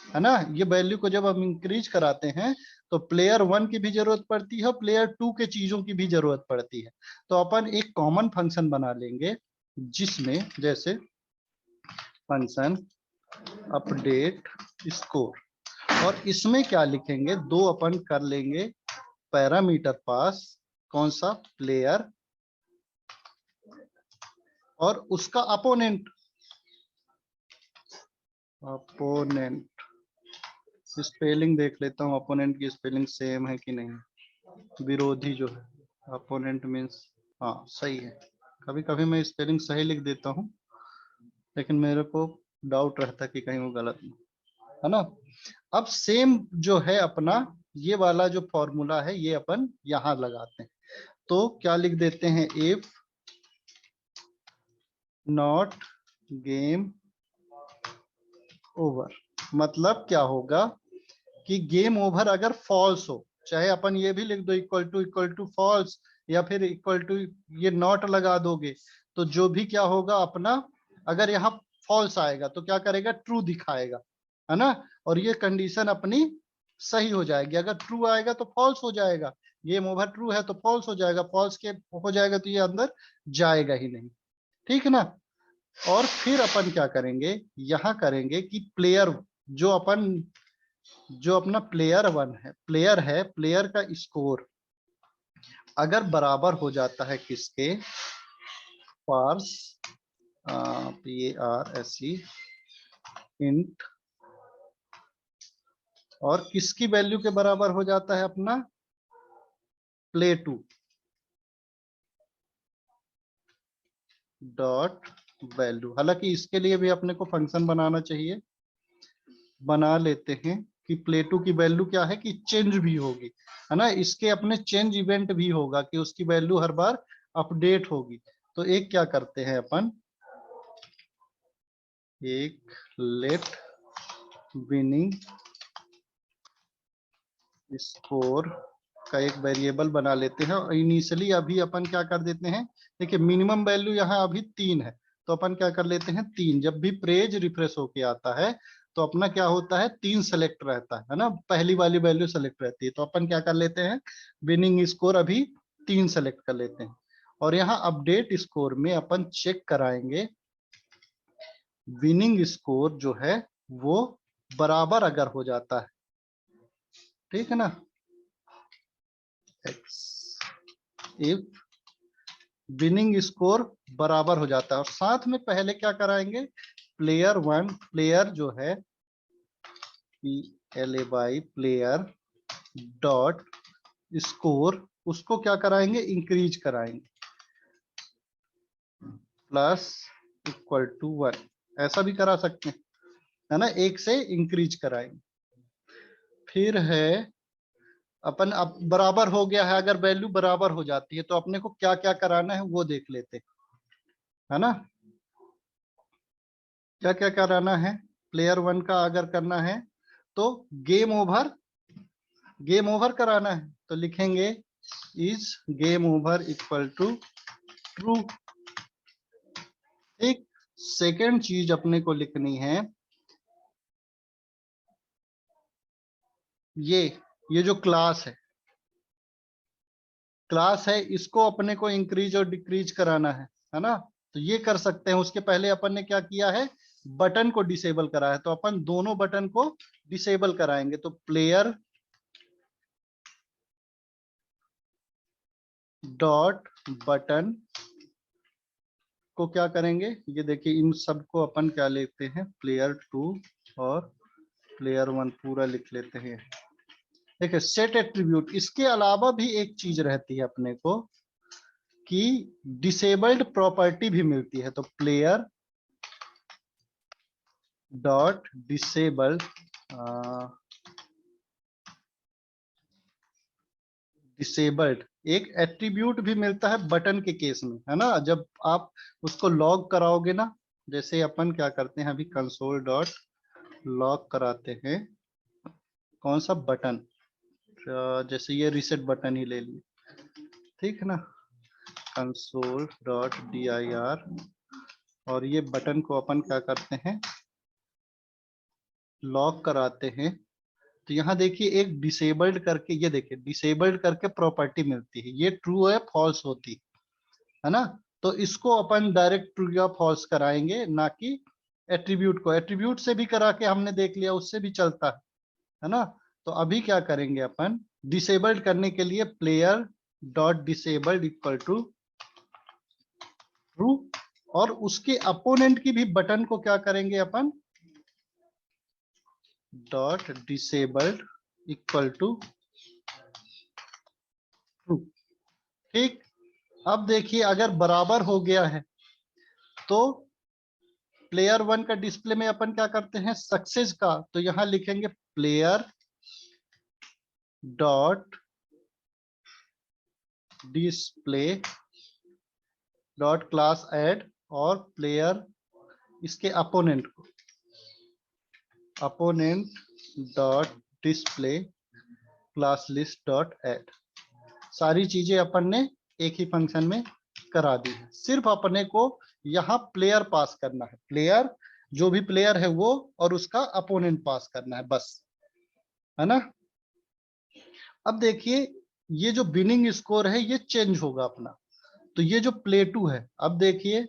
Speaker 1: है ना। ये वैल्यू को जब हम इंक्रीज कराते हैं तो प्लेयर 1 की भी जरूरत पड़ती है, प्लेयर 2 के चीजों की भी जरूरत पड़ती है। तो अपन एक कॉमन फंक्शन बना लेंगे जिसमें जैसे फंक्शन अपडेट स्कोर, और इसमें क्या लिखेंगे, दो अपन कर लेंगे पैरामीटर पास, कौन सा, प्लेयर और उसका अपोनेंट, अपोनेंट स्पेलिंग देख लेता हूँ, अपोनेंट की स्पेलिंग सेम है कि नहीं, विरोधी जो है, अपोनेंट मीन्स, हाँ सही है। कभी कभी मैं स्पेलिंग सही लिख देता हूँ, लेकिन मेरे को डाउट रहता है कि कहीं वो गलत नहीं, है ना। अब सेम जो है अपना ये वाला जो फॉर्मूला है ये अपन यहां लगाते हैं। तो क्या लिख देते हैं, इफ नॉट गेम ओवर, मतलब क्या होगा कि गेम ओवर अगर फॉल्स हो, चाहे अपन ये भी लिख दो इक्वल टू फॉल्स, या फिर इक्वल टू ये नॉट लगा दोगे, तो जो भी क्या होगा अपना, अगर यहाँ फॉल्स आएगा तो क्या करेगा, ट्रू दिखाएगा, है ना। और ये कंडीशन अपनी सही हो जाएगी, अगर ट्रू आएगा तो फॉल्स हो जाएगा, गेम ओवर ट्रू है तो फॉल्स हो जाएगा, फॉल्स के हो जाएगा तो ये अंदर जाएगा ही नहीं, ठीक है ना। और फिर अपन क्या करेंगे, यहां करेंगे कि प्लेयर, जो अपन, जो अपना प्लेयर का स्कोर अगर बराबर हो जाता है किसके, पार्स PARSE इंट, और किसकी वैल्यू के बराबर हो जाता है अपना, प्ले 2 डॉट वैल्यू। हालांकि इसके लिए भी अपने को फंक्शन बनाना चाहिए, बना लेते हैं कि प्ले 2 की वैल्यू क्या है कि चेंज भी होगी, है ना। इसके अपने चेंज इवेंट भी होगा कि उसकी वैल्यू हर बार अपडेट होगी। तो एक क्या करते हैं अपन, एक लेट विनिंग स्कोर का एक वेरिएबल बना लेते हैं, और इनिशियली अभी अपन क्या कर देते हैं, देखिए मिनिमम वैल्यू यहाँ अभी 3 है, तो अपन क्या कर लेते हैं 3, जब भी पेज रिफ्रेश होके आता है तो अपना क्या होता है, 3 सेलेक्ट रहता है ना, पहली वाली वैल्यू सेलेक्ट रहती है, तो अपन क्या कर लेते हैं, विनिंग स्कोर अभी 3 सेलेक्ट कर लेते हैं। और यहाँ अपडेट स्कोर में अपन चेक कराएंगे विनिंग स्कोर जो है वो बराबर अगर हो जाता है, ठीक है ना, इफ विनिंग स्कोर बराबर हो जाता है, और साथ में पहले क्या कराएंगे, प्लेयर 1, प्लेयर जो है PLA प्लेयर डॉट स्कोर, उसको क्या कराएंगे, इंक्रीज कराएंगे, प्लस इक्वल टू 1, ऐसा भी करा सकते हैं, है ना, एक से इंक्रीज कराएंगे। फिर है अपन, अब बराबर हो गया है, अगर वैल्यू बराबर हो जाती है तो अपने को क्या क्या कराना है वो देख लेते हैं। है ना। क्या क्या कराना है प्लेयर 1 का, अगर करना है तो गेम ओवर कराना है तो लिखेंगे is game over equal to true. एक सेकेंड चीज अपने को लिखनी है, ये जो क्लास है इसको अपने को इंक्रीज और डिक्रीज कराना है ना। तो ये कर सकते हैं। उसके पहले अपन ने क्या किया है, बटन को डिसेबल करा है, तो अपन दोनों बटन को डिसेबल कराएंगे। तो प्लेयर डॉट बटन को क्या करेंगे, ये देखिए इन सबको अपन क्या लेते हैं, प्लेयर 2 और प्लेयर 1 पूरा लिख लेते हैं। देखिए सेट एट्रीब्यूट, इसके अलावा भी एक चीज रहती है अपने को कि डिसेबल्ड प्रॉपर्टी भी मिलती है। तो प्लेयर डॉट डिसेबल्ड एक एट्रीब्यूट भी मिलता है बटन के केस में, है ना। जब आप उसको लॉग कराओगे ना, जैसे अपन क्या करते हैं अभी कंसोल डॉट लॉग कराते हैं कौन सा बटन, जैसे ये रीसेट बटन ही ले लिए, ठीक है ना, कंसोल डॉट dir, और ये बटन को अपन क्या करते हैं लॉक कराते हैं। तो यहाँ देखिए एक डिसेबल्ड करके, ये देखिए डिसेबल्ड करके प्रॉपर्टी मिलती है, ये ट्रू है फॉल्स होती है ना। तो इसको अपन डायरेक्ट ट्रू या फॉल्स कराएंगे, ना कि एट्रीब्यूट को। एट्रीब्यूट से भी करा के हमने देख लिया, उससे भी चलता है ना। तो अभी क्या करेंगे अपन, डिसेबल्ड करने के लिए player dot disabled equal to true, और उसके अपोनेंट की भी बटन को क्या करेंगे अपन, dot disabled equal to true. ठीक, अब देखिए अगर बराबर हो गया है तो प्लेयर 1 का डिस्प्ले में अपन क्या करते हैं सक्सेस का, तो यहां लिखेंगे player dot display dot class add, और प्लेयर इसके अपोनेंट को opponent dot display class list dot add. सारी चीजें अपन ने एक ही फंक्शन में करा दी है। सिर्फ अपने को यहाँ प्लेयर पास करना है, प्लेयर जो भी प्लेयर है वो, और उसका अपोनेंट पास करना है बस, है ना। अब देखिए ये जो विनिंग स्कोर है ये चेंज होगा अपना। तो ये जो प्ले 2 है, अब देखिए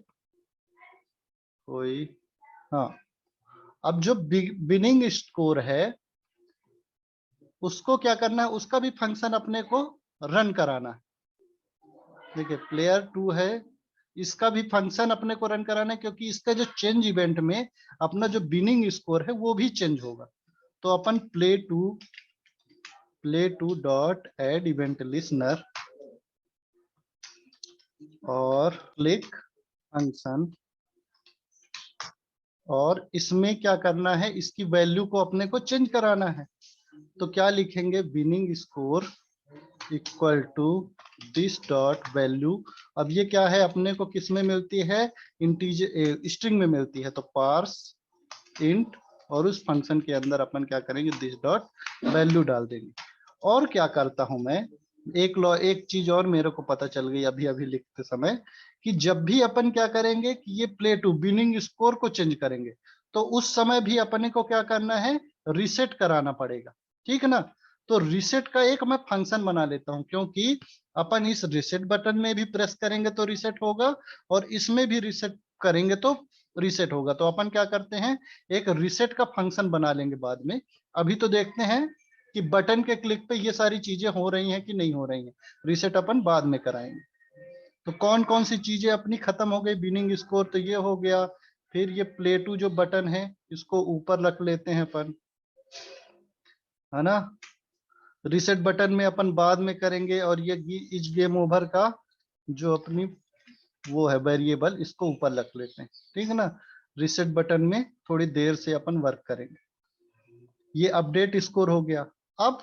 Speaker 1: कोई, हाँ, अब जो विनिंग स्कोर है उसको क्या करना है, उसका भी फंक्शन अपने को रन कराना है। देखिए प्लेयर 2 है, इसका भी फंक्शन अपने को रन कराना है, क्योंकि इसका जो चेंज इवेंट में अपना जो विनिंग स्कोर है वो भी चेंज होगा। तो अपन play two dot add event listener और क्लिक फंक्शन, और इसमें क्या करना है, इसकी वैल्यू को अपने को चेंज कराना है। तो क्या लिखेंगे, winning score equal to this dot value. अब ये क्या है अपने को किस में मिलती है, इंटीजर स्ट्रिंग में मिलती है, तो पार्स इंट, और उस फंक्शन के अंदर अपन क्या करेंगे, दिस डॉट वैल्यू डाल देंगे। और क्या करता हूं मैं, एक चीज और मेरे को पता चल गई अभी अभी लिखते समय, कि जब भी अपन क्या करेंगे कि ये प्ले टू विनिंग स्कोर को चेंज करेंगे, तो उस समय भी अपने को क्या करना है, रीसेट कराना पड़ेगा, ठीक है ना। तो रीसेट का एक मैं फंक्शन बना लेता हूं, क्योंकि अपन इस रीसेट बटन में भी प्रेस करेंगे तो रीसेट होगा, और इसमें भी रीसेट करेंगे तो रीसेट होगा। तो अपन क्या करते हैं, एक रीसेट का फंक्शन बना लेंगे बाद में। अभी तो देखते हैं कि बटन के क्लिक पे ये सारी चीजें हो रही हैं कि नहीं हो रही हैं, रीसेट अपन बाद में कराएंगे। तो कौन कौन सी चीजें अपनी खत्म हो गई, विनिंग स्कोर तो ये हो गया, फिर ये प्ले टू जो बटन है इसको ऊपर रख लेते हैं अपन, है ना। रीसेट बटन में अपन बाद में करेंगे, और ये इस गेम ओवर का जो अपनी वो है वेरिएबल, इसको ऊपर रख लेते हैं, ठीक है ना। रीसेट बटन में थोड़ी देर से अपन वर्क करेंगे। ये अपडेट स्कोर हो गया। अब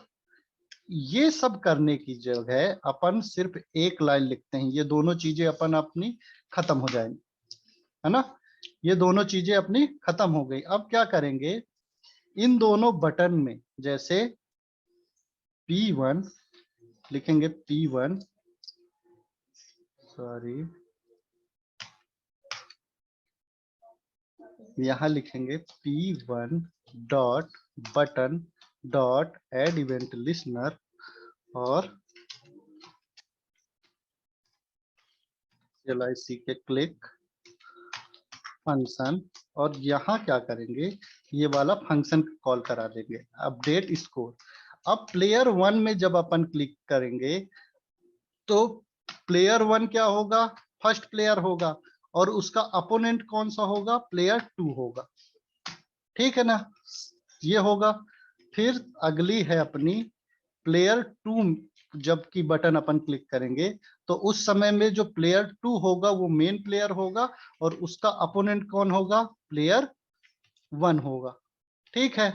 Speaker 1: ये सब करने की जगह अपन सिर्फ एक लाइन लिखते हैं, ये दोनों चीजें अपन अपनी खत्म हो जाएंगी। है ना। ये दोनों चीजें अपनी खत्म हो गई। अब क्या करेंगे, इन दोनों बटन में जैसे P1 लिखेंगे, P1 सॉरी यहां लिखेंगे P1 dot button dot add event listener और LIC के क्लिक फंक्शन, और यहाँ क्या करेंगे, ये वाला फंक्शन कॉल करा देंगे अपडेट स्कोर। अब प्लेयर 1 में जब अपन क्लिक करेंगे तो प्लेयर 1 क्या होगा, फर्स्ट प्लेयर होगा, और उसका अपोनेंट कौन सा होगा, प्लेयर 2 होगा, ठीक है ना, ये होगा। फिर अगली है अपनी प्लेयर 2, जबकि बटन अपन क्लिक करेंगे तो उस समय में जो प्लेयर 2 होगा वो मेन प्लेयर होगा, और उसका अपोनेंट कौन होगा, प्लेयर 1 होगा, ठीक है।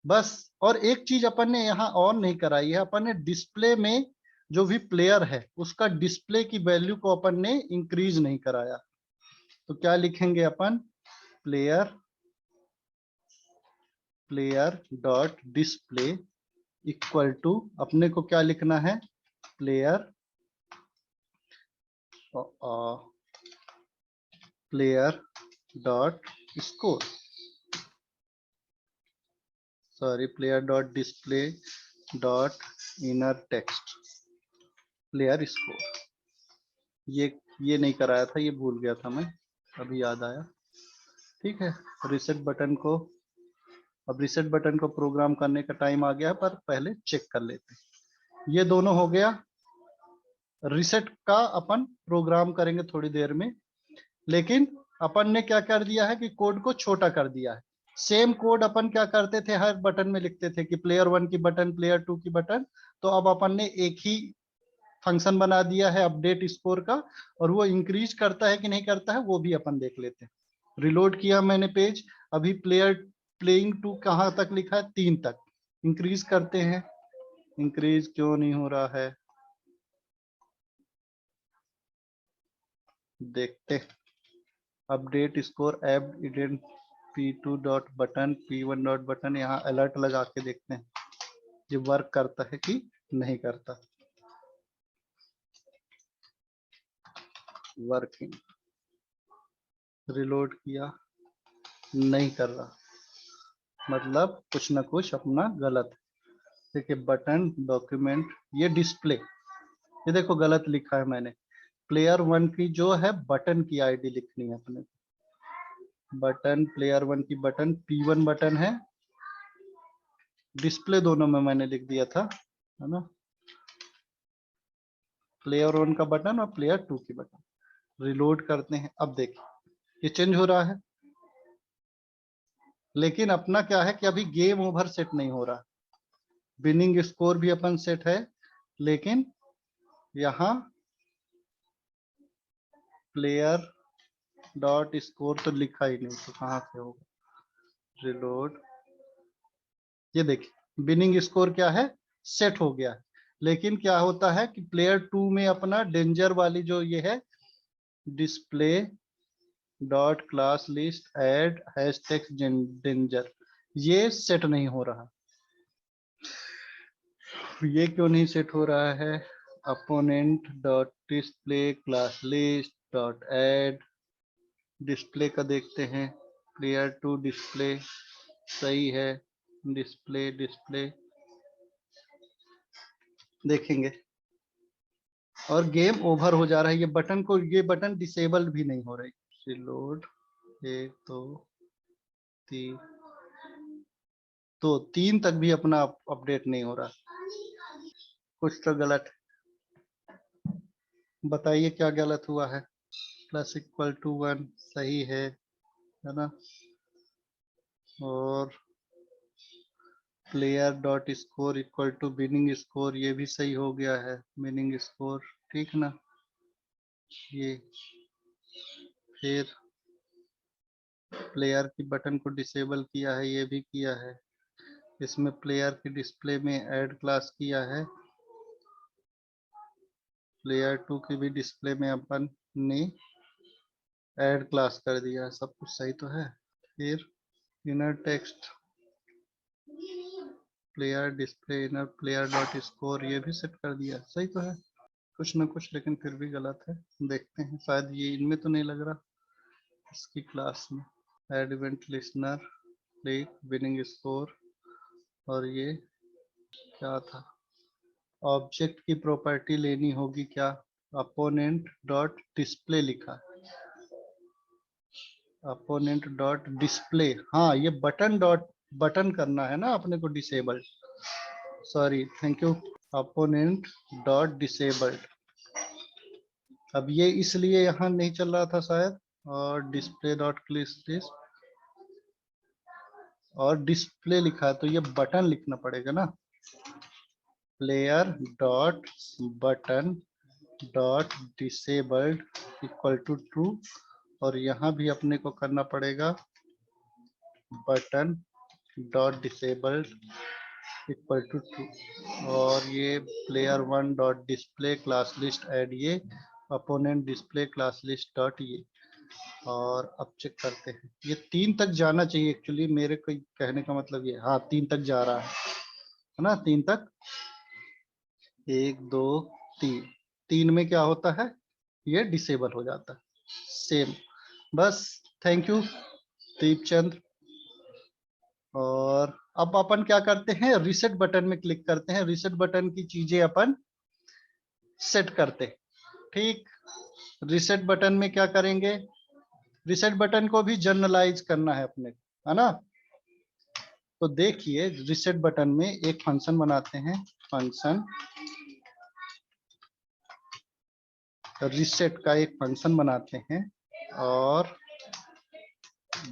Speaker 1: बस, और एक चीज अपन ने यहाँ ऑन नहीं कराई है, अपन ने डिस्प्ले में जो भी प्लेयर है उसका डिस्प्ले की वैल्यू को अपन ने इंक्रीज नहीं कराया। तो क्या लिखेंगे अपन, player player dot display equal to, अपने को क्या लिखना है, player player dot score, sorry player dot display dot inner text player score. ये नहीं कराया था, ये भूल गया था मैं, अभी याद आया, ठीक है। रिसेट बटन को, अब रिसेट बटन को प्रोग्राम करने का टाइम आ गया है, पर पहले चेक कर लेते हैं। ये दोनों हो गया, रिसेट का अपन प्रोग्राम करेंगे थोड़ी देर में, लेकिन अपन ने क्या कर दिया है कि कोड को छोटा कर दिया है। सेम कोड अपन क्या करते थे, हर बटन में लिखते थे कि प्लेयर 1 की बटन, प्लेयर 2 की बटन, तो अब अपन ने एक ही फंक्शन बना दिया है अपडेट स्कोर का, और वो इंक्रीज करता है कि नहीं करता है वो भी अपन देख लेते हैं। रिलोड किया मैंने पेज, अभी प्लेइंग 2 कहाँ तक लिखा है, 3 तक, इंक्रीज करते हैं, इंक्रीज क्यों नहीं हो रहा है देखते। Update score add event P2 dot button P1 dot button, यहाँ अलर्ट लगा के देखते हैं ये वर्क करता है कि नहीं करता। वर्किंग, रिलोड किया, नहीं कर रहा, मतलब कुछ ना कुछ अपना गलत है। देखिए बटन डॉक्यूमेंट, ये डिस्प्ले, ये देखो गलत लिखा है मैंने, प्लेयर 1 की जो है बटन की आईडी लिखनी है अपने, बटन प्लेयर 1 की बटन P1 बटन है, डिस्प्ले दोनों में मैंने लिख दिया था, है ना, प्लेयर 1 का बटन और प्लेयर 2 की बटन। रिलोड करते हैं, अब देखिए ये चेंज हो रहा है, लेकिन अपना क्या है कि अभी गेम ओवर सेट नहीं हो रहा, विनिंग स्कोर भी अपन सेट है, लेकिन यहाँ प्लेयर डॉट स्कोर तो लिखा ही नहीं, तो कहाँ से होगा, रिलोड, ये देखिए विनिंग स्कोर क्या है, सेट हो गया है। लेकिन क्या होता है कि प्लेयर 2 में अपना डेंजर वाली जो ये है, display dot class list add hashtag danger, ये सेट नहीं हो रहा। ये क्यों नहीं सेट हो रहा है, opponent dot display class list dot add, display का देखते हैं, प्लेयर 2 डिस्प्ले सही है, डिस्प्ले डिस्प्ले देखेंगे, और गेम ओवर हो जा रहा है, ये बटन को, ये बटन डिसेबल भी नहीं हो रही। रिलोड, 1 2 3, तो 3 तक भी अपना अपडेट नहीं हो रहा, कुछ तो गलत, बताइए क्या गलत हुआ है। प्लस इक्वल टू 1 सही है ना, और player dot score equal to winning score, ये भी सही हो गया है, विनिंग स्कोर, ठीक ना, ये फिर प्लेयर की बटन को डिसेबल किया है, ये भी किया है, इसमें प्लेयर की डिस्प्ले में ऐड क्लास किया है, प्लेयर 2 की भी डिस्प्ले में अपन ने ऐड क्लास कर दिया, सब कुछ सही तो है। फिर inner text player display inner player dot score ये भी सेट कर दिया, सही तो है। कुछ ना कुछ लेकिन फिर भी गलत है, देखते हैं शायद ये इनमें तो नहीं लग रहा, इसकी क्लास में। Add event listener click winning score, और ये क्या था, ऑब्जेक्ट की प्रॉपर्टी लेनी होगी क्या, अपोनेंट डॉट डिस्प्ले लिखा, अपोनेंट डॉट डिस्प्ले, हाँ ये बटन डॉट बटन करना है ना अपने को disabled, sorry thank you, opponent dot disabled. अब ये इसलिए यहाँ नहीं चल रहा था शायद, और डिस्प्ले डॉट क्लिक और डिस्प्ले लिखा है तो ये बटन लिखना पड़ेगा ना, player dot button dot disabled equal to true, और यहाँ भी अपने को करना पड़ेगा button dot disabled equal to true, और ये player one dot display class list add ये opponent display class list dot ये, और अब चेक करते हैं, ये 3 तक जाना चाहिए एक्चुअली, मेरे को कहने का मतलब ये, हाँ 3 तक जा रहा है ना, 3 तक, 1 2 3, 3 में क्या होता है, ये डिसेबल हो जाता है, सेम, बस थैंक यू दीपचंद। और अब अपन क्या करते हैं, रीसेट बटन में क्लिक करते हैं, रीसेट बटन की चीजें अपन सेट करते हैं, ठीक। रीसेट बटन में क्या करेंगे, रीसेट बटन को भी जनरलाइज करना है अपने, है ना। तो देखिए रीसेट बटन में एक फंक्शन बनाते हैं, फंक्शन रीसेट का एक फंक्शन बनाते हैं, और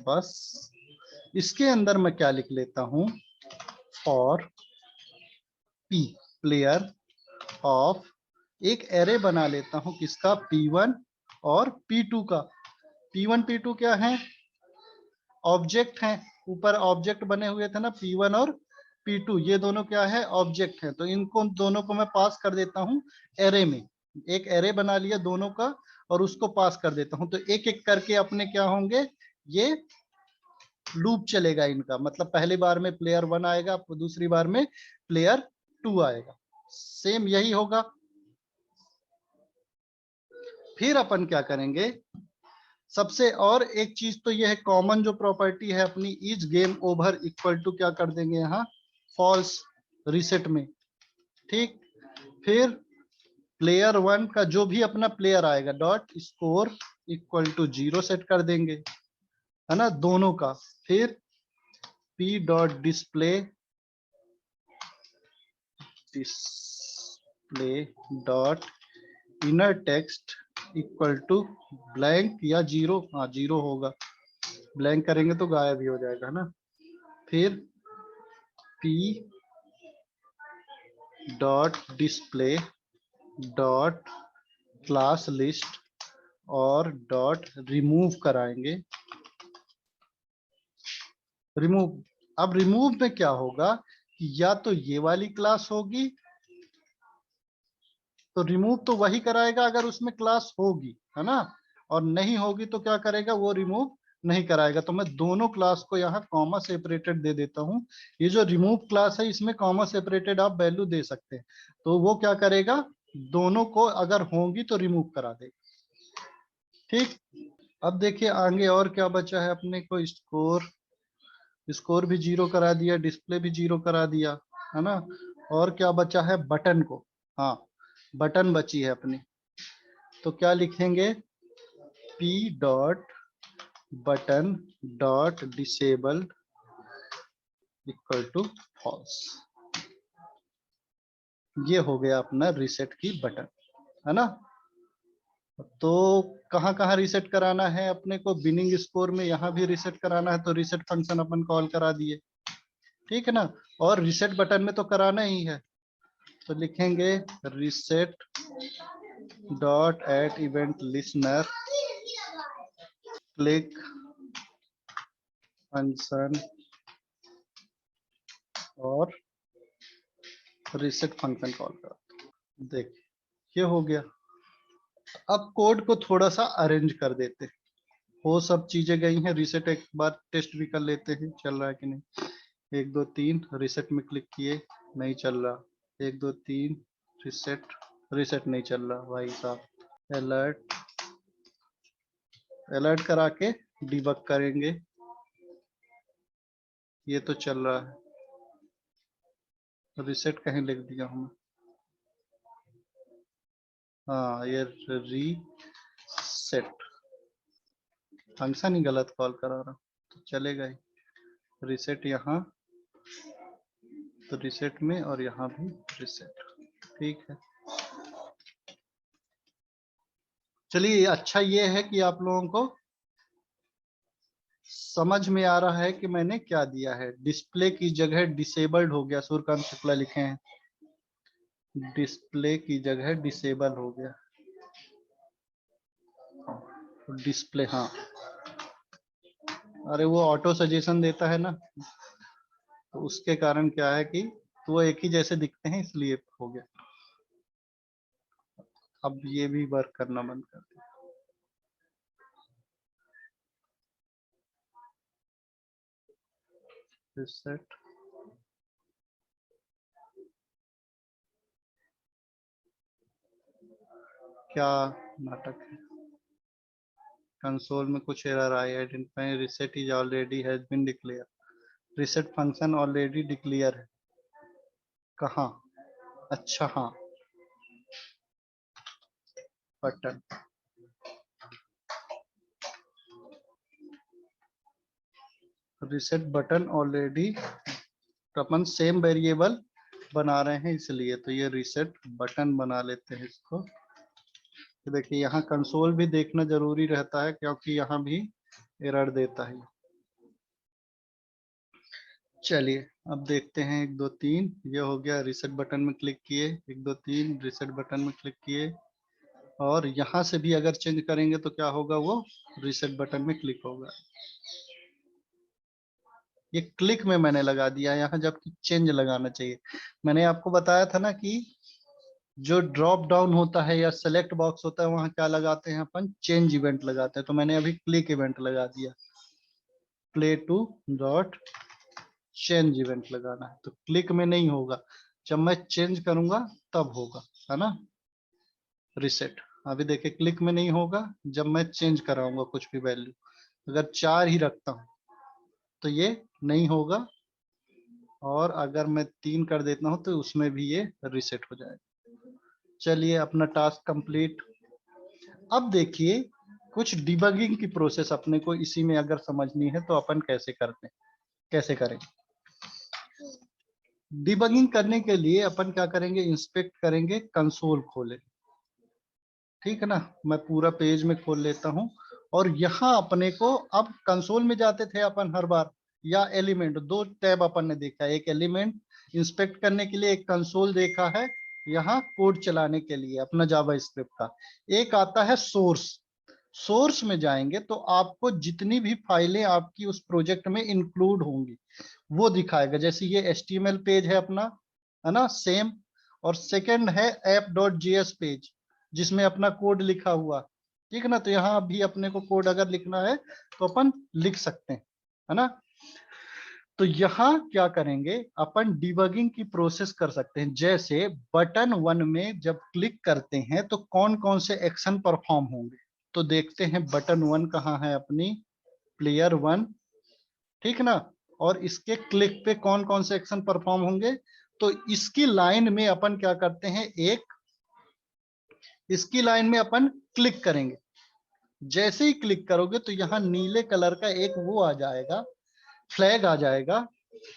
Speaker 1: बस इसके अंदर मैं क्या लिख लेता हूं, फॉर पी प्लेयर ऑफ, एक एरे बना लेता हूं किसका, P1 और P2 का। P1 P2 क्या है, ऑब्जेक्ट हैं, ऊपर ऑब्जेक्ट बने हुए थे ना P1 और P2, ये दोनों क्या है, ऑब्जेक्ट है, तो इनको दोनों को मैं पास कर देता हूं एरे में, एक एरे बना लिया दोनों का और उसको पास कर देता हूं, तो एक एक करके अपने क्या होंगे, ये लूप चलेगा इनका, मतलब पहली बार में प्लेयर 1 आएगा, दूसरी बार में प्लेयर 2 आएगा, सेम यही होगा। फिर अपन क्या करेंगे, सबसे और एक चीज तो यह है, कॉमन जो प्रॉपर्टी है अपनी, is game over equal to क्या कर देंगे यहाँ, फॉल्स रीसेट में, ठीक। फिर प्लेयर 1 का जो भी अपना प्लेयर आएगा dot score equal to 0 set कर देंगे, है ना, दोनों का। फिर p dot display dot inner text equal to blank या 0, हाँ 0 होगा, ब्लैंक करेंगे तो गायब ही हो जाएगा ना। फिर p dot display dot class list और डॉट रिमूव कराएंगे, रिमूव। अब रिमूव में क्या होगा कि या तो ये वाली क्लास होगी, तो रिमूव तो वही कराएगा अगर उसमें क्लास होगी, है ना, और नहीं होगी तो क्या करेगा, वो रिमूव नहीं कराएगा। तो मैं दोनों क्लास को यहाँ कॉमा सेपरेटेड दे देता हूँ, ये जो रिमूव क्लास है इसमें कॉमा सेपरेटेड आप वैल्यू दे सकते हैं, तो वो क्या करेगा, दोनों को अगर होंगी तो रिमूव करा देगा, ठीक। अब देखिए आगे और क्या बचा है अपने को, स्कोर, स्कोर भी 0 करा दिया, डिस्प्ले भी 0 करा दिया, है ना। और क्या बचा है, बटन को, हाँ बटन बची है अपनी, तो क्या लिखेंगे, p dot button dot disabled equal to false, ये हो गया अपना रीसेट की बटन, है ना। तो कहाँ कहाँ रीसेट कराना है अपने को, विनिंग स्कोर में यहाँ भी रीसेट कराना है, तो रीसेट फंक्शन अपन कॉल करा दिए, ठीक है ना। और रीसेट बटन में तो कराना ही है, तो लिखेंगे reset dot add event listener click function और रीसेट फंक्शन कॉल करा, देखिए ये हो गया। अब कोड को थोड़ा सा अरेंज कर देते, वो सब चीजें गई हैं। रीसेट एक बार टेस्ट भी कर लेते हैं चल रहा है कि नहीं। 1 2 3 रीसेट में क्लिक किए, नहीं चल रहा। 1 2 3 रीसेट, रीसेट नहीं चल रहा भाई साहब। अलर्ट, अलर्ट करा के डिबग करेंगे। ये तो चल रहा है, रीसेट कहीं लिख दिया हूँ। हाँ ये रीसेट फंक्शन ही गलत कॉल करा रहा, तो चलेगा ही। रीसेट यहाँ, तो रीसेट में, और यहाँ भी रीसेट, ठीक है। चलिए अच्छा ये है कि आप लोगों को समझ में आ रहा है कि मैंने क्या दिया है। डिस्प्ले की जगह डिसेबल्ड हो गया, सूर्यकांत शुक्ला लिखे हैं। डिस्प्ले की जगह डिसेबल हो गया, डिस्प्ले, हाँ। अरे वो ऑटो सजेशन देता है ना, तो उसके कारण क्या है कि तो वो एक ही जैसे दिखते हैं इसलिए हो गया। अब ये भी वर्क करना बंद कर दिया। रीसेट, क्या नाटक है। कंसोल में कुछ एरर आई, identify reset is already has been declare. Reset function already declare है कहाँ? अच्छा हाँ, बटन, रीसेट बटन ऑलरेडी, अपन सेम वेरिएबल बना रहे हैं इसलिए, तो ये रीसेट बटन बना लेते हैं इसको। तो देखिए यहाँ कंसोल भी देखना जरूरी रहता है क्योंकि यहाँ भी एरर देता है। चलिए अब देखते हैं 1 2 3, ये हो गया। रीसेट बटन में क्लिक किए, 1 2 3 रीसेट बटन में क्लिक किए, और यहाँ से भी अगर चेंज करेंगे तो क्या होगा, वो रीसेट बटन में क्लिक होगा। ये क्लिक में मैंने लगा दिया यहाँ, जबकि चेंज लगाना चाहिए। मैंने आपको बताया था ना कि जो ड्रॉप डाउन होता है या सेलेक्ट बॉक्स होता है वहां क्या लगाते हैं अपन, चेंज इवेंट लगाते हैं। तो मैंने अभी क्लिक इवेंट लगा दिया, play two dot change event लगाना है, तो क्लिक में नहीं होगा, जब मैं चेंज करूंगा तब होगा, है ना। रिसेट, अभी देखिए क्लिक में नहीं होगा, जब मैं चेंज कराऊंगा कुछ भी वैल्यू, अगर 4 ही रखता हूं तो ये नहीं होगा, और अगर मैं 3 कर देता हूं तो उसमें भी ये रिसेट हो जाएगा। चलिए अपना टास्क कंप्लीट। अब देखिए कुछ डिबगिंग की प्रोसेस अपने को इसी में अगर समझनी है तो अपन कैसे करते हैं, कैसे करेंगे। डिबगिंग करने के लिए अपन क्या करेंगे, इंस्पेक्ट करेंगे, कंसोल खोले, ठीक है ना। मैं पूरा पेज में खोल लेता हूं, और यहाँ अपने को, अब कंसोल में जाते थे अपन हर बार, या एलिमेंट, 2 टैब अपन ने देखा, एक एलिमेंट इंस्पेक्ट करने के लिए, एक कंसोल देखा है यहाँ कोड चलाने के लिए अपना जावा स्क्रिप्ट का। एक आता है सोर्स, सोर्स में जाएंगे तो आपको जितनी भी फाइलें आपकी उस प्रोजेक्ट में इंक्लूड होंगी वो दिखाएगा। जैसे ये HTML पेज है अपना, है ना, सेम। और सेकंड है app.js पेज जिसमें अपना कोड लिखा हुआ, ठीक है ना। तो यहाँ भी अपने को कोड अगर लिखना है तो अपन लिख सकते हैं, है ना। तो यहाँ क्या करेंगे, अपन डिबगिंग की प्रोसेस कर सकते हैं। जैसे बटन 1 में जब क्लिक करते हैं तो कौन कौन से एक्शन परफॉर्म होंगे, तो देखते हैं बटन 1 कहाँ है अपनी, प्लेयर 1, ठीक ना। और इसके क्लिक पे कौन कौन से एक्शन परफॉर्म होंगे, तो इसकी लाइन में अपन क्या करते हैं, एक इसकी लाइन में अपन क्लिक करेंगे। जैसे ही क्लिक करोगे तो यहाँ नीले कलर का एक वो आ जाएगा, फ्लैग आ जाएगा।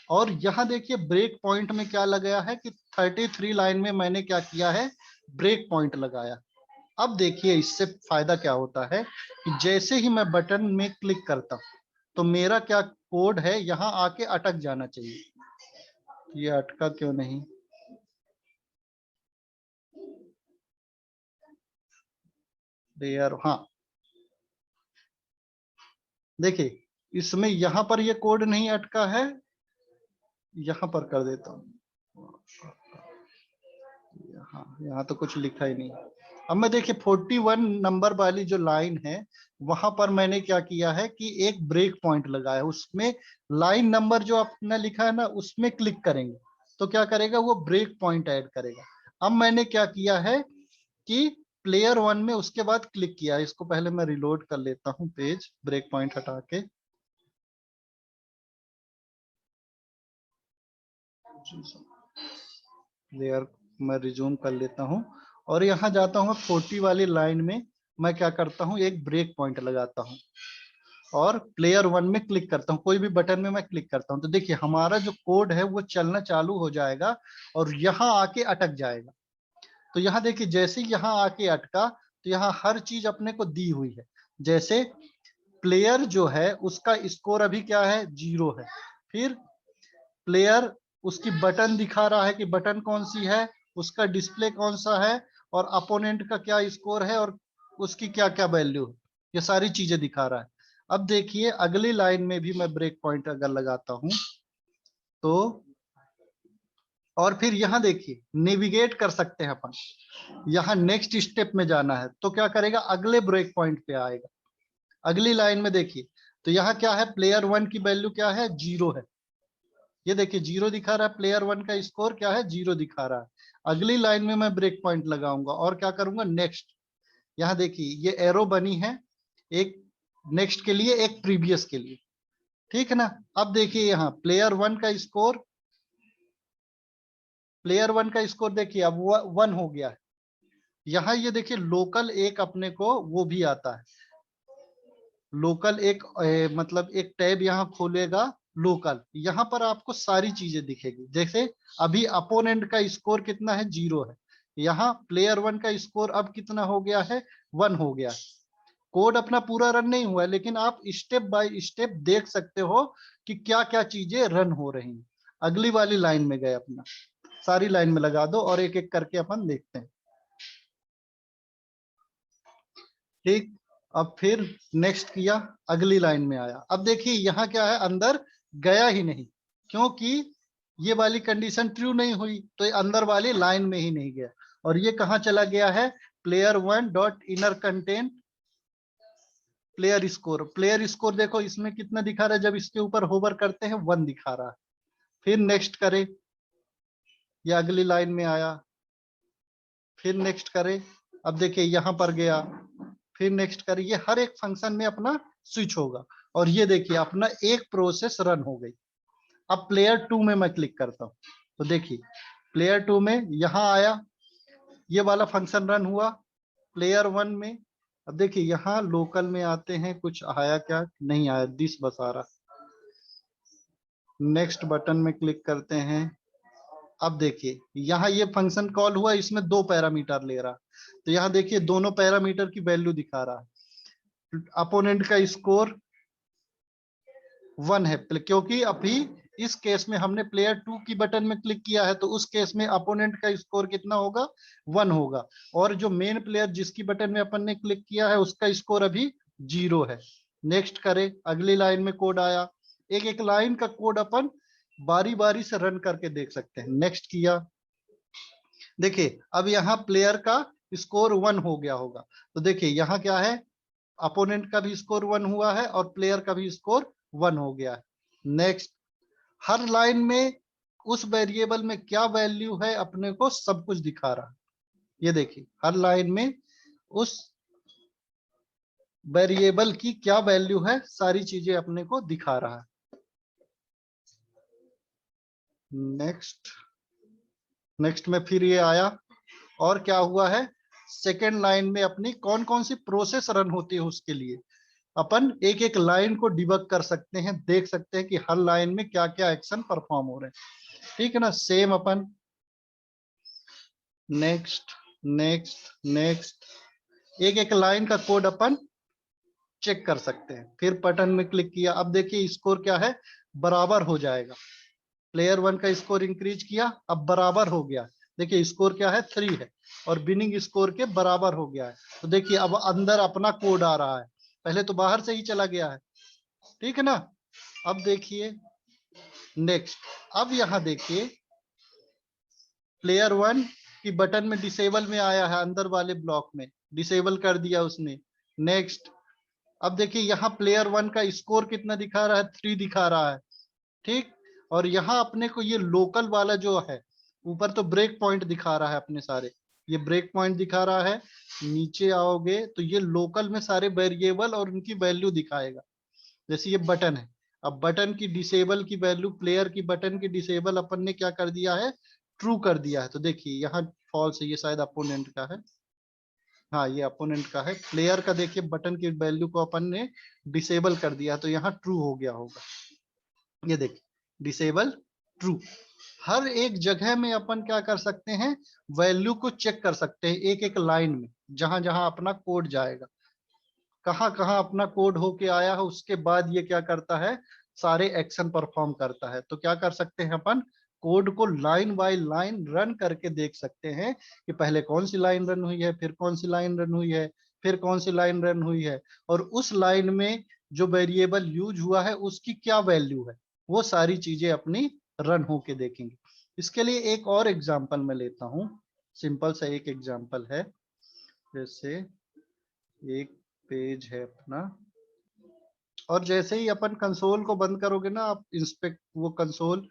Speaker 1: और यहाँ देखिए ब्रेक पॉइंट में क्या लगाया है कि 33 लाइन में मैंने क्या किया है, ब्रेक पॉइंट लगाया। अब देखिए इससे फायदा क्या होता है कि जैसे ही मैं बटन में क्लिक करता हूं तो मेरा क्या कोड है, यहाँ आके अटक जाना चाहिए। ये अटका क्यों नहीं, यार, हाँ देखिए इसमें यहाँ पर ये कोड नहीं अटका है, यहाँ पर कर देता हूँ, यहाँ यहाँ तो कुछ लिखा ही नहीं। अब मैं देखिए 41 नंबर वाली जो लाइन है वहां पर मैंने क्या किया है कि एक ब्रेक पॉइंट लगाया, उसमें लाइन नंबर जो आपने लिखा है ना उसमें क्लिक करेंगे तो क्या करेगा, वो ब्रेक पॉइंट ऐड करेगा। अब मैंने क्या किया है कि प्लेयर 1 में उसके बाद क्लिक किया। इसको पहले मैं रिलोड कर लेता हूं पेज, ब्रेक पॉइंट हटा के। लेयर मैं रिज्यूम कर लेता हूं और यहाँ जाता हूँ 40 वाली लाइन में। मैं क्या करता हूँ, एक ब्रेक पॉइंट लगाता हूँ और प्लेयर 1 में क्लिक करता हूँ, कोई भी बटन में मैं क्लिक करता हूँ तो देखिए हमारा जो कोड है वो चलना चालू हो जाएगा और यहाँ आके अटक जाएगा। तो यहाँ देखिए जैसे ही यहाँ आके अटका तो यहाँ हर चीज अपने को दी हुई है। जैसे प्लेयर जो है उसका स्कोर अभी क्या है, 0 है। फिर प्लेयर उसकी बटन दिखा रहा है कि बटन कौन सी है, उसका डिस्प्ले कौन सा है और अपोनेंट का क्या स्कोर है और उसकी क्या क्या वैल्यू है, ये सारी चीजें दिखा रहा है। अब देखिए अगली लाइन में भी मैं ब्रेक पॉइंट अगर लगाता हूं तो, और फिर यहाँ देखिए नेविगेट कर सकते हैं अपन, यहाँ नेक्स्ट स्टेप में जाना है तो क्या करेगा, अगले ब्रेक पॉइंट पे आएगा। अगली लाइन में देखिए तो यहाँ क्या है, प्लेयर 1 की वैल्यू क्या है, 0 है। ये देखिए 0 दिखा रहा है, प्लेयर 1 का स्कोर क्या है, 0 दिखा रहा है। अगली लाइन में मैं ब्रेक पॉइंट लगाऊंगा और क्या करूंगा, नेक्स्ट। यहाँ देखिए ये एरो बनी है, एक नेक्स्ट के लिए एक प्रीवियस के लिए, ठीक है ना। अब देखिए यहाँ प्लेयर 1 का स्कोर देखिए अब 1 हो गया है। यहाँ ये देखिए लोकल एक अपने को वो भी आता है, लोकल एक मतलब एक टैब यहाँ खोलेगा लोकल, यहाँ पर आपको सारी चीजें दिखेगी। जैसे अभी अपोनेंट का स्कोर कितना है, 0 है। यहाँ प्लेयर 1 का स्कोर अब कितना हो गया है, 1 हो गया। कोड अपना पूरा रन नहीं हुआ है लेकिन आप स्टेप बाय स्टेप देख सकते हो कि क्या क्या चीजें रन हो रही हैं। अगली वाली लाइन में गए अपना, सारी लाइन में लगा दो और एक एक करके अपन देखते हैं। ठीक, अब फिर नेक्स्ट किया, अगली लाइन में आया। अब देखिए यहाँ क्या है, अंदर गया ही नहीं क्योंकि ये वाली कंडीशन ट्रू नहीं हुई तो ये अंदर वाली लाइन में ही नहीं गया। और ये कहाँ चला गया है, player1.innerContent प्लेयर स्कोर देखो इसमें कितना दिखा रहा है, जब इसके ऊपर होवर करते हैं 1 दिखा रहा है। फिर नेक्स्ट करे, ये अगली लाइन में आया, फिर नेक्स्ट करे। अब देखिए यहाँ पर गया, फिर नेक्स्ट करे, ये हर एक फंक्शन में अपना स्विच होगा। और ये देखिए अपना एक प्रोसेस रन हो गई। अब प्लेयर 2 में मैं क्लिक करता हूँ तो देखिए प्लेयर 2 में यहाँ आया, ये वाला फंक्शन रन हुआ प्लेयर 1 में। अब देखिए यहाँ लोकल में आते हैं, कुछ आया क्या, नहीं आया, दिस बस आ रहा। नेक्स्ट बटन में क्लिक करते हैं। अब देखिए यहाँ ये फंक्शन कॉल हुआ, इसमें 2 पैरामीटर ले रहा, तो यहाँ देखिए दोनों पैरामीटर की वैल्यू दिखा रहा है। अपोनेंट का स्कोर 1 है क्योंकि अभी इस केस में हमने प्लेयर 2 की बटन में क्लिक किया है तो उस केस में अपोनेंट का स्कोर कितना होगा, 1 होगा। और जो मेन प्लेयर जिसकी बटन में अपन ने क्लिक किया है उसका स्कोर अभी 0 है। नेक्स्ट करे, अगली लाइन में कोड आया। एक एक लाइन का कोड अपन बारी बारी से रन करके देख सकते हैं। नेक्स्ट किया, देखिए अब यहाँ प्लेयर का स्कोर 1 हो गया होगा तो देखिए यहाँ क्या है, अपोनेंट का भी स्कोर 1 हुआ है और प्लेयर का भी स्कोर 1 हो गया है। नेक्स्ट, हर लाइन में उस वेरिएबल में क्या वैल्यू है अपने को सब कुछ दिखा रहा है। ये देखिए हर लाइन में उस वेरिएबल की क्या वैल्यू है सारी चीजें अपने को दिखा रहा है। नेक्स्ट में फिर ये आया और क्या हुआ है, सेकेंड लाइन में अपनी कौन कौन सी प्रोसेस रन होती है उसके लिए अपन एक एक लाइन को डिबग कर सकते हैं, देख सकते हैं कि हर लाइन में क्या क्या एक्शन परफॉर्म हो रहे हैं। ठीक है ना, सेम अपन नेक्स्ट नेक्स्ट नेक्स्ट एक एक लाइन का कोड अपन चेक कर सकते हैं। फिर बटन में क्लिक किया, अब देखिए स्कोर क्या है, बराबर हो जाएगा। प्लेयर 1 का स्कोर इंक्रीज किया, अब बराबर हो गया। देखिए स्कोर क्या है, 3 है और विनिंग स्कोर के बराबर हो गया है। तो देखिए अब अंदर अपना कोड आ रहा है, पहले तो बाहर से ही चला गया है। ठीक है ना। अब देखिए नेक्स्ट, अब यहाँ देखिए प्लेयर 1 कि बटन में डिसेबल में आया है, अंदर वाले ब्लॉक में डिसेबल कर दिया उसने। नेक्स्ट, अब देखिए यहाँ प्लेयर 1 का स्कोर कितना दिखा रहा है, 3 दिखा रहा है, ठीक। और यहाँ अपने को ये लोकल वाला जो है, ऊपर तो ब्रेक पॉइंट दिखा रहा है अपने सारे, ये ब्रेक पॉइंट दिखा रहा है। नीचे आओगे तो ये लोकल में सारे वेरिएबल और उनकी वैल्यू दिखाएगा। जैसे ये बटन है, अब बटन की डिसेबल की वैल्यू, प्लेयर की बटन की डिसेबल अपन ने क्या कर दिया है, ट्रू कर दिया है। तो देखिए यहाँ फॉल्स है, ये शायद अपोनेंट का है, हाँ ये अपोनेंट का है। प्लेयर का देखिए बटन की वैल्यू को अपन ने डिसेबल कर दिया, तो यहाँ ट्रू हो गया होगा। ये देखिए डिसेबल ट्रू। हर एक जगह में अपन क्या कर सकते हैं, वैल्यू को चेक कर सकते हैं, एक एक लाइन में, जहां जहां अपना कोड जाएगा, कहाँ कहाँ अपना कोड होके आया है, उसके बाद ये क्या करता है, सारे एक्शन परफॉर्म करता है। तो क्या कर सकते हैं अपन, कोड को लाइन बाय लाइन रन करके देख सकते हैं कि पहले कौन सी लाइन रन हुई है, फिर कौन सी लाइन रन हुई है, फिर कौन सी लाइन रन हुई है, और उस लाइन में जो वेरिएबल यूज हुआ है उसकी क्या वैल्यू है, वो सारी चीजें अपनी रन होके देखेंगे। इसके लिए एक और एग्जांपल मैं लेता हूं, सिंपल सा एक एग्जांपल है। जैसे एक पेज है अपना, और जैसे ही अपन कंसोल को बंद करोगे ना आप, इंस्पेक्ट वो कंसोल,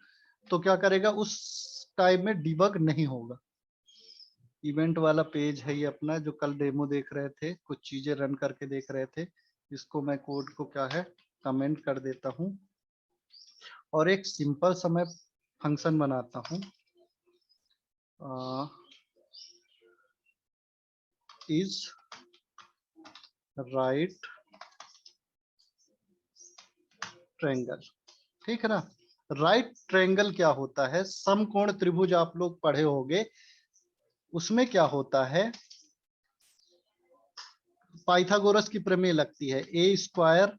Speaker 1: तो क्या करेगा, उस टाइम में डिबग नहीं होगा। इवेंट वाला पेज है ये अपना, जो कल डेमो देख रहे थे, कुछ चीजें रन करके देख रहे थे। इसको मैं कोड को क्या है, कमेंट कर देता हूं, और एक सिंपल सा मैं फंक्शन बनाता हूं, इज राइट ट्रायंगल, ठीक है ना। राइट ट्रायंगल क्या होता है, समकोण त्रिभुज आप लोग पढ़े होंगे, उसमें क्या होता है, पाइथागोरस की प्रमेय लगती है, A square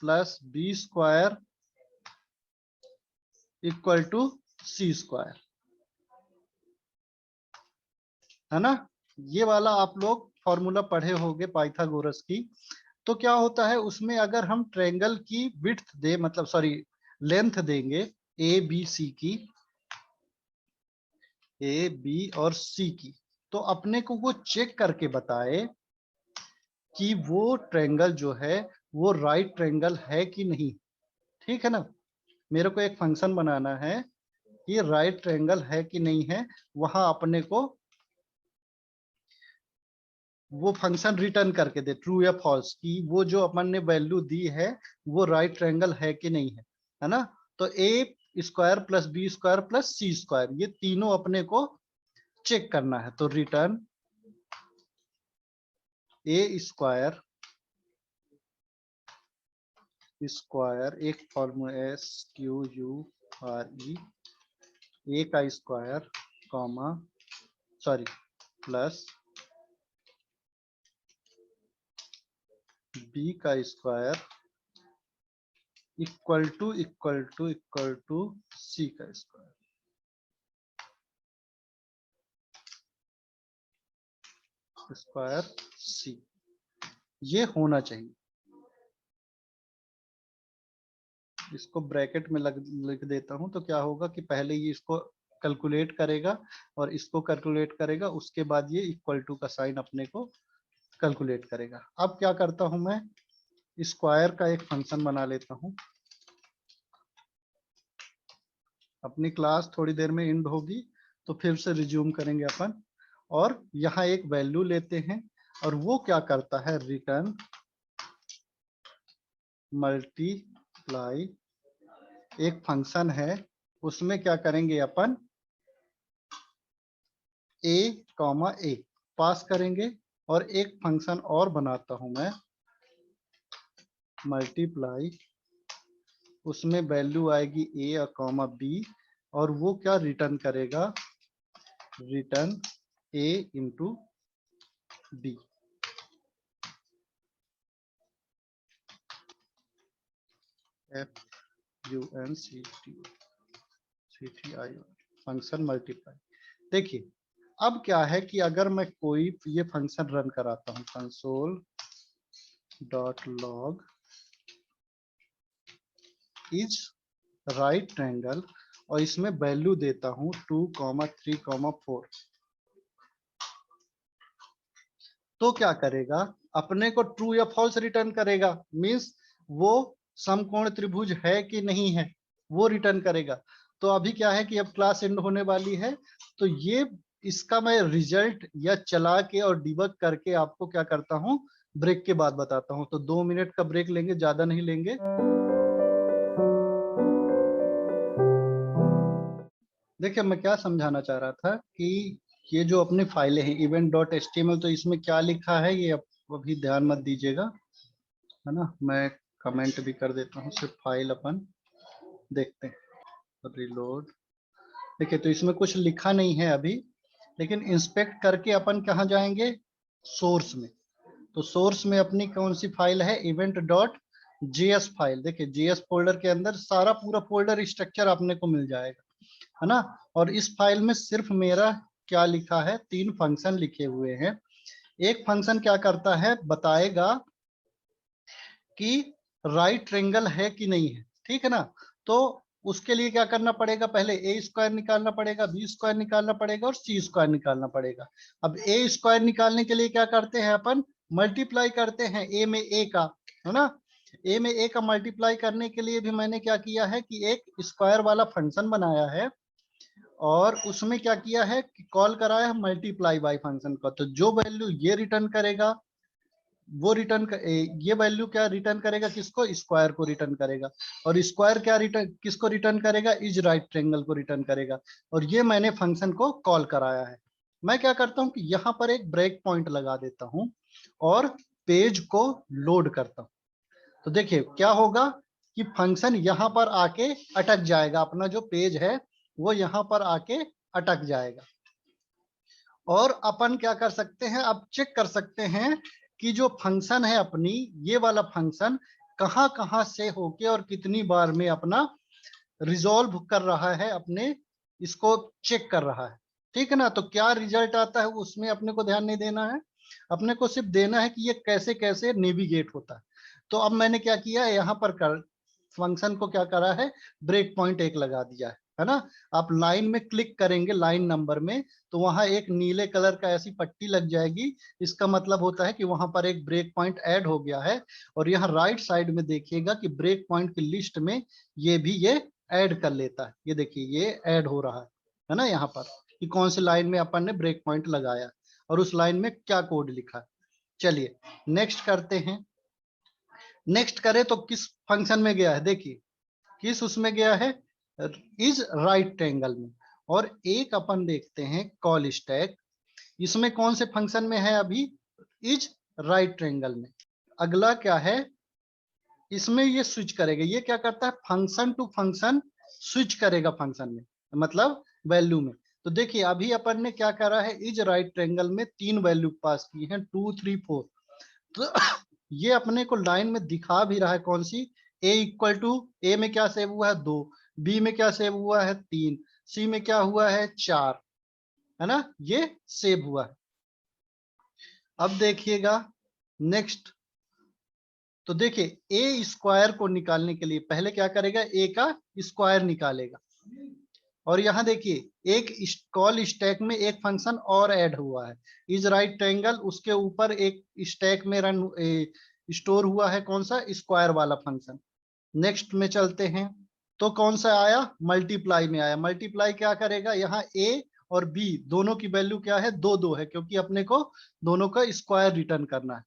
Speaker 1: plus B square equal to C square, है ना। ये वाला आप लोग फॉर्मूला पढ़े होंगे पाइथागोरस की। तो क्या होता है उसमें, अगर हम ट्रायंगल की विड्थ दे, मतलब सॉरी लेंथ देंगे, ए बी सी की, ए बी और सी की, तो अपने को वो चेक करके बताए कि वो ट्रायंगल जो है वो राइट ट्रायंगल है कि नहीं, ठीक है ना। मेरे को एक फंक्शन बनाना है, ये राइट ट्रायंगल है कि नहीं है, वहां अपने को वो फंक्शन रिटर्न करके दे, ट्रू या फॉल्स, की वो जो अपन ने वैल्यू दी है वो राइट ट्रायंगल है कि नहीं है ना। तो A square plus B square plus C square, ये तीनों अपने को चेक करना है। तो रिटर्न ए स्क्वायर स्क्वायर, एक formula S Q U R E, A का square comma, sorry plus B का स्क्वायर इक्वल टू सी का स्क्वायर, स्क्वायर सी, ये होना चाहिए। इसको ब्रैकेट में लिख देता हूं, तो क्या होगा कि पहले ये इसको कैलकुलेट करेगा और इसको कैलकुलेट करेगा, उसके बाद ये इक्वल टू का साइन अपने को कैलकुलेट करेगा। अब क्या करता हूं मैं, स्क्वायर का एक फंक्शन बना लेता हूं। अपनी क्लास थोड़ी देर में एंड होगी तो फिर से रिज्यूम करेंगे अपन, और यहाँ एक वैल्यू लेते हैं, और वो क्या करता है, रिटर्न मल्टीप्लाई, एक फंक्शन है उसमें क्या करेंगे अपन, ए कॉमा ए पास करेंगे, और एक फंक्शन और बनाता हूं मैं, मल्टीप्लाई, उसमें वैल्यू आएगी ए और कॉमा बी, और वो क्या रिटर्न करेगा, return A into B. F U N C T I, function multiply. देखिए अब क्या है कि अगर मैं कोई ये फंक्शन रन कराता हूं, console dot log is right triangle, और इसमें वैल्यू देता हूं 2, 3, 4, तो क्या करेगा, अपने को ट्रू या फॉल्स रिटर्न करेगा, मींस वो समकोण त्रिभुज है कि नहीं है वो रिटर्न करेगा। तो अभी क्या है कि अब क्लास एंड होने वाली है, तो ये इसका मैं रिजल्ट या चला के और डिबग करके आपको क्या करता हूं, ब्रेक के बाद बताता हूं। तो 2 मिनट का ब्रेक लेंगे, ज्यादा नहीं लेंगे। देखिए मैं क्या समझाना चाह रहा था कि ये जो अपनी फाइलें हैं event.html, तो इसमें क्या लिखा है ये अभी ध्यान मत दीजिएगा, है ना। मैं कमेंट भी कर देता हूँ, सिर्फ फाइल अपन देखते हैं। रिलोड। देखिए तो इसमें कुछ लिखा नहीं है अभी, लेकिन इंस्पेक्ट करके अपन कहाँ जाएंगे, सोर्स में। तो सोर्स में अपनी कौन सी फाइल है, event.js फाइल। देखिए js फोल्डर के अंदर सारा पूरा फोल्डर स्ट्रक्चर अपने को मिल जाएगा, है ना। और इस फाइल में सिर्फ मेरा क्या लिखा है, 3 फंक्शन लिखे हुए हैं। एक फंक्शन क्या करता है, बताएगा कि राइट ट्रायंगल है कि नहीं है, ठीक है ना। तो उसके लिए क्या करना पड़ेगा, पहले ए स्क्वायर निकालना पड़ेगा, बी स्क्वायर निकालना पड़ेगा और सी स्क्वायर निकालना पड़ेगा। अब ए स्क्वायर निकालने के लिए क्या करते हैं अपन, मल्टीप्लाई करते हैं ए में ए का, है ना। ए में ए का मल्टीप्लाई करने के लिए भी मैंने क्या किया है कि एक स्क्वायर वाला फंक्शन बनाया है, और उसमें क्या किया है कि कॉल कराया है मल्टीप्लाई बाय फंक्शन का। तो जो वैल्यू ये रिटर्न करेगा वो रिटर्न ये वैल्यू क्या रिटर्न करेगा, किसको, स्क्वायर को रिटर्न करेगा। और स्क्वायर क्या रिटर्न किसको रिटर्न करेगा, इज राइट ट्रायंगल को रिटर्न करेगा। और ये मैंने फंक्शन को कॉल कराया है। मैं क्या करता हूँ कि यहाँ पर एक ब्रेक पॉइंट लगा देता हूँ और पेज को लोड करता हूँ। तो देखिए क्या होगा कि फंक्शन यहाँ पर आके अटक जाएगा, अपना जो पेज है वो यहाँ पर आके अटक जाएगा। और अपन क्या कर सकते हैं, अब चेक कर सकते हैं कि जो फंक्शन है अपनी, ये वाला फंक्शन कहां कहां से होके और कितनी बार में अपना रिजॉल्व कर रहा है, अपने इसको चेक कर रहा है, ठीक है ना। तो क्या रिजल्ट आता है उसमें अपने को ध्यान नहीं देना है, अपने को सिर्फ देना है कि ये कैसे कैसे नेविगेट होता है। तो अब मैंने क्या किया है, यहाँ पर फंक्शन को क्या करा है, ब्रेक पॉइंट एक लगा दिया है ना। आप लाइन में क्लिक करेंगे, लाइन नंबर में, तो वहां एक नीले कलर का ऐसी पट्टी लग जाएगी। इसका मतलब होता है कि वहां पर एक ब्रेक पॉइंट ऐड हो गया है। और यहाँ राइट साइड में देखिएगा कि ब्रेक पॉइंट की लिस्ट में ये भी ये ऐड कर लेता है। ये देखिए ये ऐड हो रहा है ना, यहाँ पर कि कौन सी लाइन में अपन ने ब्रेक पॉइंट लगाया और उस लाइन में क्या कोड लिखा है। चलिए नेक्स्ट करते हैं। नेक्स्ट करें तो किस फंक्शन में गया है, देखिए किस उसमें गया है, इज राइट ट्रायंगल में। और एक अपन देखते हैं कॉल स्टैक, इसमें कौन से फंक्शन में है अभी, इज राइट ट्रायंगल में। अगला क्या है, इसमें ये स्विच करेगा, ये क्या करता है, फंक्शन टू फंक्शन स्विच करेगा फंक्शन में, मतलब वैल्यू में। तो देखिए अभी अपन ने क्या करा है, इज राइट ट्रायंगल में 3 वैल्यू पास की हैं, 2 3 4। तो ये अपने को लाइन में दिखा भी रहा है कौन सी, ए इक्वल टू, ए में क्या सेव हुआ है 2, बी में क्या सेव हुआ है 3, सी में क्या हुआ है 4, है ना, ये सेव हुआ है। अब देखिएगा नेक्स्ट। तो देखिए ए स्क्वायर को निकालने के लिए पहले क्या करेगा, ए का स्क्वायर निकालेगा। और यहाँ देखिए एक कॉल स्टैक में एक फंक्शन और ऐड हुआ है, इज राइट ट्रायंगल, उसके ऊपर एक स्टैक में रन स्टोर हुआ है कौन सा, स्क्वायर वाला फंक्शन। नेक्स्ट में चलते हैं, तो कौन सा आया, मल्टीप्लाई में आया। मल्टीप्लाई क्या करेगा, यहाँ ए और बी दोनों की वैल्यू क्या है, 2 2 है, क्योंकि अपने को दोनों का स्क्वायर रिटर्न करना है।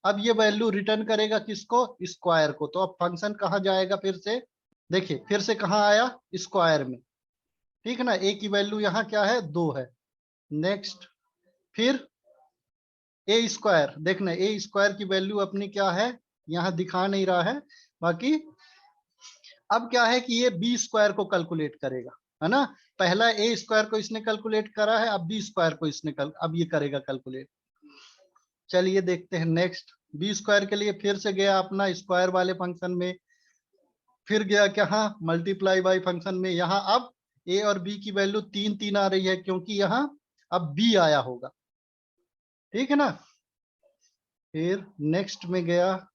Speaker 1: अब ये वैल्यू रिटर्न करेगा किसको, स्क्वायर को। तो अब फंक्शन कहाँ जाएगा, फिर से देखिए फिर से कहाँ आया, स्क्वायर में, ठीक है ना। ए की वैल्यू यहाँ क्या है, 2 है। नेक्स्ट फिर ए स्क्वायर, देखना ए स्क्वायर की वैल्यू अपनी क्या है, यहाँ दिखा नहीं रहा है बाकी। अब क्या है कि ये बी स्क्वायर को कैलकुलेट करेगा, है ना। पहला ए स्क्वायर को इसने कैलकुलेट करा है, अब बी स्क्वायर को इसने अब ये करेगा कैलकुलेट। चलिए देखते हैं नेक्स्ट। बी स्क्वायर के लिए फिर से गया अपना स्क्वायर वाले फंक्शन में, फिर गया क्या, मल्टीप्लाई बाय फंक्शन में। यहाँ अब ए और बी की वैल्यू 3 3 आ रही है, क्योंकि यहाँ अब बी आया होगा, ठीक है ना। फिर नेक्स्ट में गया,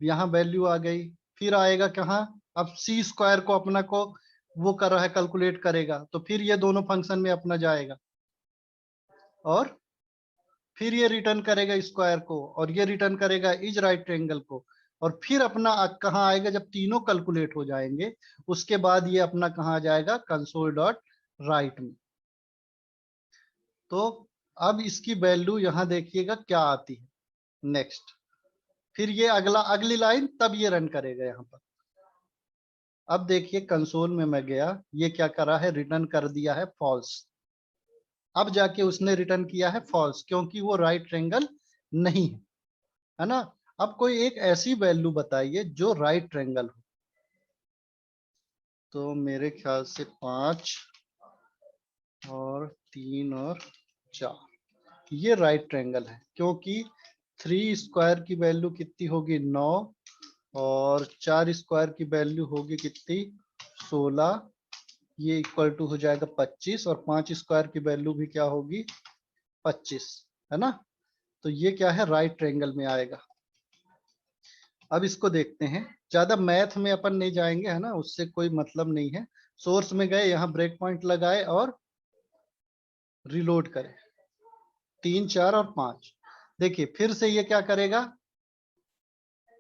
Speaker 1: यहाँ वैल्यू आ गई। फिर आएगा कहाँ, अब सी स्क्वायर को अपना को वो कर रहा है, कैलकुलेट करेगा। तो फिर ये दोनों फंक्शन में अपना जाएगा और फिर ये रिटर्न करेगा स्क्वायर को, और ये रिटर्न करेगा इज राइट ट्रायंगल को, और फिर अपना कहाँ आएगा, जब तीनों कैलकुलेट हो जाएंगे उसके बाद ये अपना कहाँ आ जाएगा, कंसोल डॉट राइट में। तो अब इसकी वैल्यू यहां देखिएगा क्या आती है नेक्स्ट। फिर ये अगली लाइन तब ये रन करेगा यहाँ पर। अब देखिए कंसोल में मैं गया, ये क्या करा है, रिटर्न कर दिया है फॉल्स। अब जाके उसने रिटर्न किया है फॉल्स, क्योंकि वो राइट ट्रायंगल नहीं है ना। अब कोई एक ऐसी वैल्यू बताइए जो राइट ट्रायंगल हो। तो मेरे ख्याल से 5 और 3 और 4 ये राइट ट्रायंगल है, क्योंकि 3 स्क्वायर की वैल्यू कितनी होगी, 9, और 4 स्क्वायर की वैल्यू होगी कितनी, 16, ये इक्वल टू हो जाएगा 25, और 5 स्क्वायर की वैल्यू भी क्या होगी, 25, है ना। तो ये क्या है, राइट ट्रायंगल में आएगा। अब इसको देखते हैं, ज्यादा मैथ में अपन नहीं जाएंगे, है ना, उससे कोई मतलब नहीं है। सोर्स में गए, यहाँ ब्रेक पॉइंट लगाए और रिलोड करें, 3, 4 और 5। देखिए फिर से ये क्या करेगा,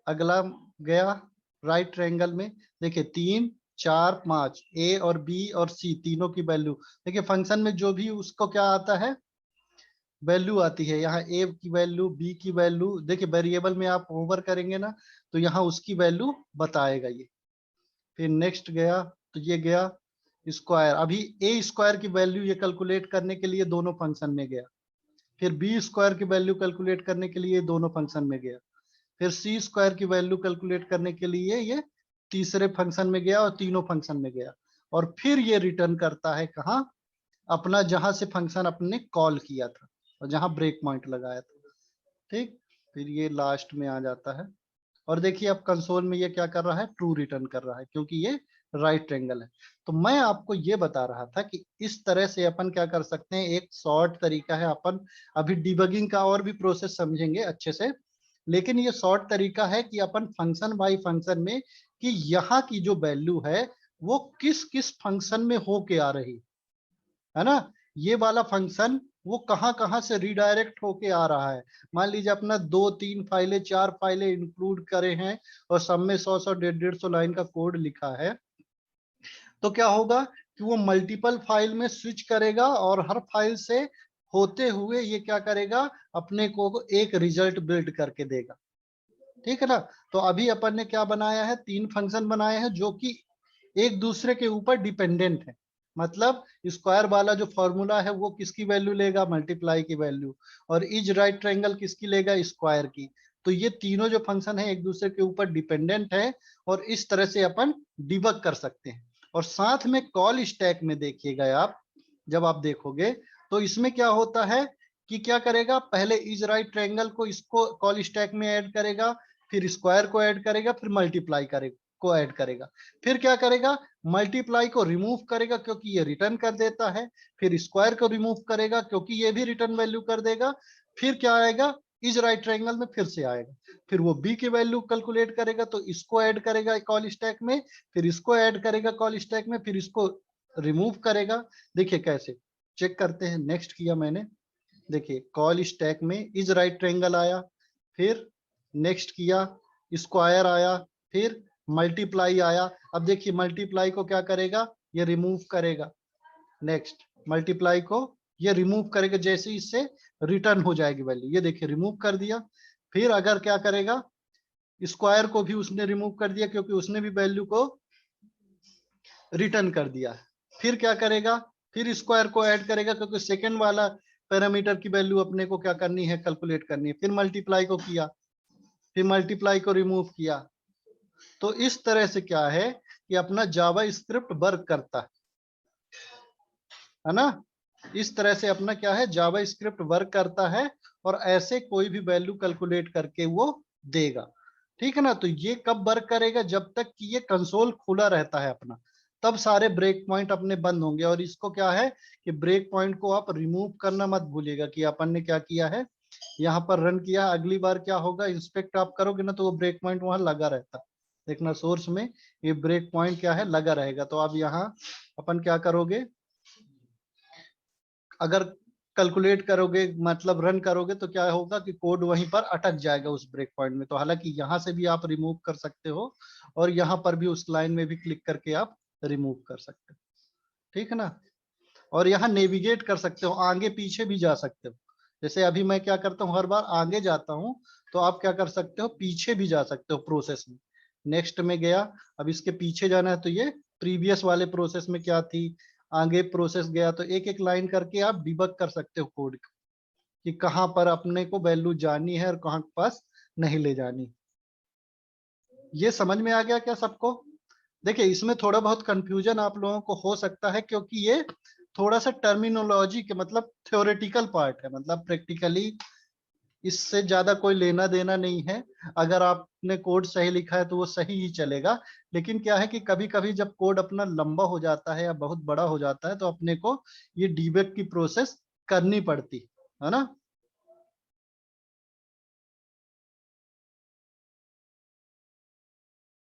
Speaker 1: अगला गया राइट ट्रायंगल में, देखिए 3, 4, 5, ए और बी और सी तीनों की वैल्यू। देखिए फंक्शन में जो भी उसको क्या आता है, वैल्यू आती है। यहाँ ए की वैल्यू, बी की वैल्यू, देखिए वेरिएबल में आप ओवर करेंगे ना तो यहाँ उसकी वैल्यू बताएगा ये। फिर नेक्स्ट गया, तो ये गया स्क्वायर, अभी ए स्क्वायर की वैल्यू ये कैलकुलेट करने के लिए दोनों फंक्शन में गया। फिर बी स्क्वायर की वैल्यू कैलकुलेट करने के लिए दोनों फंक्शन में गया। फिर सी स्क्वायर की वैल्यू कैलकुलेट करने के लिए ये तीसरे फंक्शन में गया और तीनों फंक्शन में गया, और फिर ये रिटर्न करता है कहाँ, अपना जहां से फंक्शन अपने कॉल किया था और जहां ब्रेक पॉइंट लगाया था। ठीक, फिर ये लास्ट में आ जाता है, और देखिए अब कंसोल में ये क्या कर रहा है, ट्रू रिटर्न कर रहा है, क्योंकि ये राइट ट्रायंगल है। तो मैं आपको ये बता रहा था कि इस तरह से अपन क्या कर सकते हैं, एक शॉर्ट तरीका है। अपन अभी डिबगिंग का और भी प्रोसेस समझेंगे अच्छे से, लेकिन ये शॉर्ट तरीका है कि अपन फंक्शन बाय फंक्शन में, कि यहाँ की जो वैल्यू है वो किस किस फंक्शन में होके आ रही है ना। ये वाला फंक्शन वो कहाँ कहाँ से रिडायरेक्ट होके आ रहा है। मान लीजिए अपना 2, 3 फाइलें, 4 फाइलें इंक्लूड करे हैं और सब में 100, 100, 150 लाइन का कोड लिखा है, तो क्या होगा कि वो मल्टीपल फाइल में स्विच करेगा और हर फाइल से होते हुए ये क्या करेगा, अपने को एक रिजल्ट बिल्ड करके देगा। ठीक है ना। तो अभी अपन ने क्या बनाया है, 3 फंक्शन बनाए हैं जो कि एक दूसरे के ऊपर डिपेंडेंट है। मतलब स्क्वायर वाला जो फॉर्मूला है वो किसकी वैल्यू लेगा, मल्टीप्लाई की वैल्यू, और इज राइट ट्रायंगल किसकी लेगा, स्क्वायर की। तो ये तीनों जो फंक्शन है एक दूसरे के ऊपर डिपेंडेंट है, और इस तरह से अपन डिबग कर सकते हैं। और साथ में कॉल स्टैक में देखिएगा आप, जब आप देखोगे तो इसमें क्या होता है कि क्या करेगा, पहले इज राइट ट्रायंगल को इसको कॉल स्टैक में ऐड करेगा, फिर स्क्वायर को ऐड करेगा, फिर मल्टीप्लाई करेगा को ऐड करेगा, फिर क्या करेगा, मल्टीप्लाई को रिमूव करेगा क्योंकि ये रिटर्न कर देता है, फिर स्क्वायर को रिमूव करेगा क्योंकि ये भी रिटर्न वैल्यू कर देगा, फिर क्या आएगा, इज राइट ट्रायंगल में फिर से आएगा, फिर वो बी की वैल्यू कैलकुलेट करेगा तो इसको ऐड करेगा कॉल स्टैक में, फिर इसको ऐड करेगा कॉल स्टैक में, फिर इसको रिमूव करेगा। देखिए कैसे चेक करते हैं, नेक्स्ट किया मैंने, देखिए कॉल स्टैक में इज राइट ट्रायंगल आया, फिर नेक्स्ट किया स्क्वायर आया, फिर मल्टीप्लाई आया। अब देखिए मल्टीप्लाई को क्या करेगा, ये रिमूव करेगा, नेक्स्ट मल्टीप्लाई को ये रिमूव करेगा, जैसे इससे रिटर्न हो जाएगी वैल्यू, ये देखिए रिमूव कर दिया। फिर अगर क्या करेगा, स्क्वायर को भी उसने रिमूव कर दिया क्योंकि उसने भी वैल्यू को रिटर्न कर दिया। फिर क्या करेगा, फिर स्क्वायर को ऐड करेगा क्योंकि सेकंड वाला पैरामीटर की वैल्यू अपने को क्या करनी है, कैलकुलेट करनी है। फिर मल्टीप्लाई को किया, फिर मल्टीप्लाई को रिमूव किया। तो इस तरह से क्या है कि अपना जावा स्क्रिप्ट वर्क करता है ना। इस तरह से अपना क्या है, जावा स्क्रिप्ट वर्क करता है, और ऐसे कोई भी वैल्यू कैलकुलेट करके वो देगा। ठीक है ना। तो ये कब वर्क करेगा, जब तक कि ये कंसोल खुला रहता है अपना, तब सारे ब्रेक पॉइंट अपने बंद होंगे। और इसको क्या है कि ब्रेक पॉइंट को आप रिमूव करना मत भूलिएगा, कि अपन ने क्या किया है, यहाँ पर रन किया, अगली बार क्या होगा, इंस्पेक्ट आप करोगे ना तो वो ब्रेक पॉइंट वहां लगा रहता है। देखना सोर्स में ये ब्रेक पॉइंट क्या है, लगा रहेगा। तो अब यहाँ अपन क्या करोगे, अगर कैलकुलेट करोगे, मतलब रन करोगे, तो क्या होगा कि कोड वहीं पर अटक जाएगा उस ब्रेक पॉइंट में। तो हालांकि यहाँ से भी आप रिमूव कर सकते हो और यहाँ पर भी उस लाइन में भी क्लिक करके आप रिमूव कर सकते हो, ठीक है ना। और यहाँ नेविगेट कर सकते हो, आगे पीछे भी जा सकते हो। जैसे अभी मैं क्या करता हूँ, हर बार आगे जाता हूँ, तो आप क्या कर सकते हो, पीछे भी जा सकते हो प्रोसेस में। नेक्स्ट में गया, अब इसके पीछे जाना है तो ये प्रीवियस वाले प्रोसेस में क्या थी, आगे प्रोसेस गया, तो एक एक लाइन करके आप डिबग कर सकते हो कोड कि कहाँ पर अपने को वैल्यू जानी है और कहाँ पास नहीं ले जानी। ये समझ में आ गया क्या सबको? देखिए इसमें थोड़ा बहुत कंफ्यूजन आप लोगों को हो सकता है, क्योंकि ये थोड़ा सा टर्मिनोलॉजी के मतलब थ्योरेटिकल पार्ट है, मतलब प्रैक्टिकली इससे ज्यादा कोई लेना देना नहीं है। अगर आपने कोड सही लिखा है तो वो सही ही चलेगा। लेकिन क्या है कि कभी कभी जब कोड अपना लंबा हो जाता है या बहुत बड़ा हो जाता है, तो अपने को ये डीबग की प्रोसेस करनी पड़ती है ना।